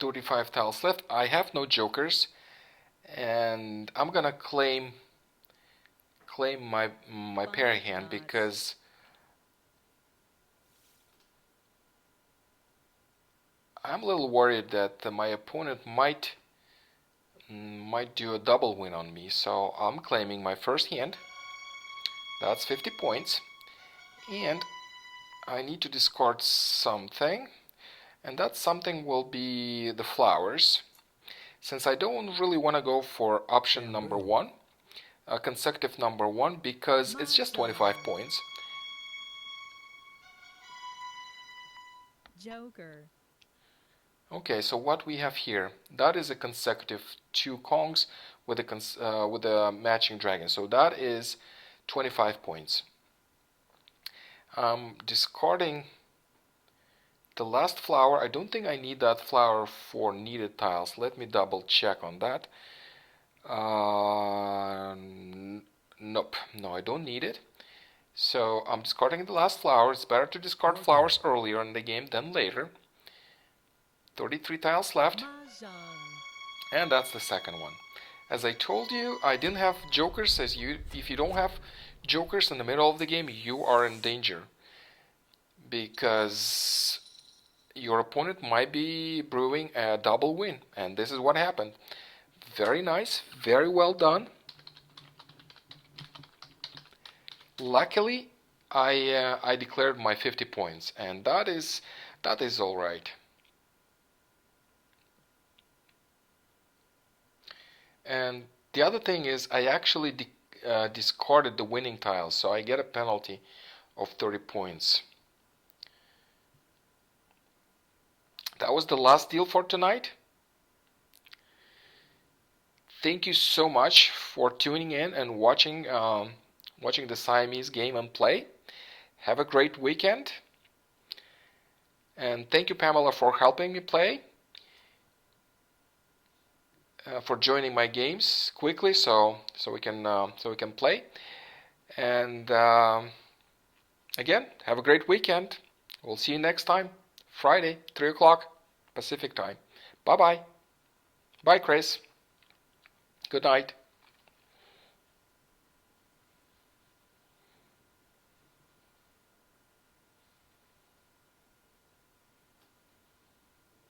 35 tiles left. I have no jokers, and I'm gonna claim my 5 pair hand, dots. because I'm a little worried that my opponent might do a double win on me. So I'm claiming my first hand. That's 50 points, and I need to discard something, and that something will be the flowers, since I don't really want to go for option number Bamboo. 1, consecutive number 1, because it's just 25 Mahjong. points. Joker. Okay, so what we have here, that is a consecutive 2 Kongs with a matching dragon. So that is 25 points. I'm discarding the last flower, I don't think I need that flower for needed tiles. Let me double check on that. Nope, no, I don't need it. So I'm discarding the last flower. It's better to discard flowers earlier in the game than later. 33 tiles left. Mahjong. And that's the second one. As I told you, I didn't have jokers. If you don't have jokers in the middle of the game, you are in danger. Because your opponent might be brewing a double win. And this is what happened. Very nice. Very well done. Luckily, I declared my 50 points. And that is all right. And the other thing is I actually discarded the winning tiles, so I get a penalty of 30 points. That was the last deal for tonight. Thank you so much for tuning in and watching the Siamese game and play. Have a great weekend. And thank you, Pamela, for helping me play. For joining my games quickly, so we can play. And again, have a great weekend. We'll see you next time, Friday, 3 o'clock Pacific time. Bye bye. Bye, Chris. Good night.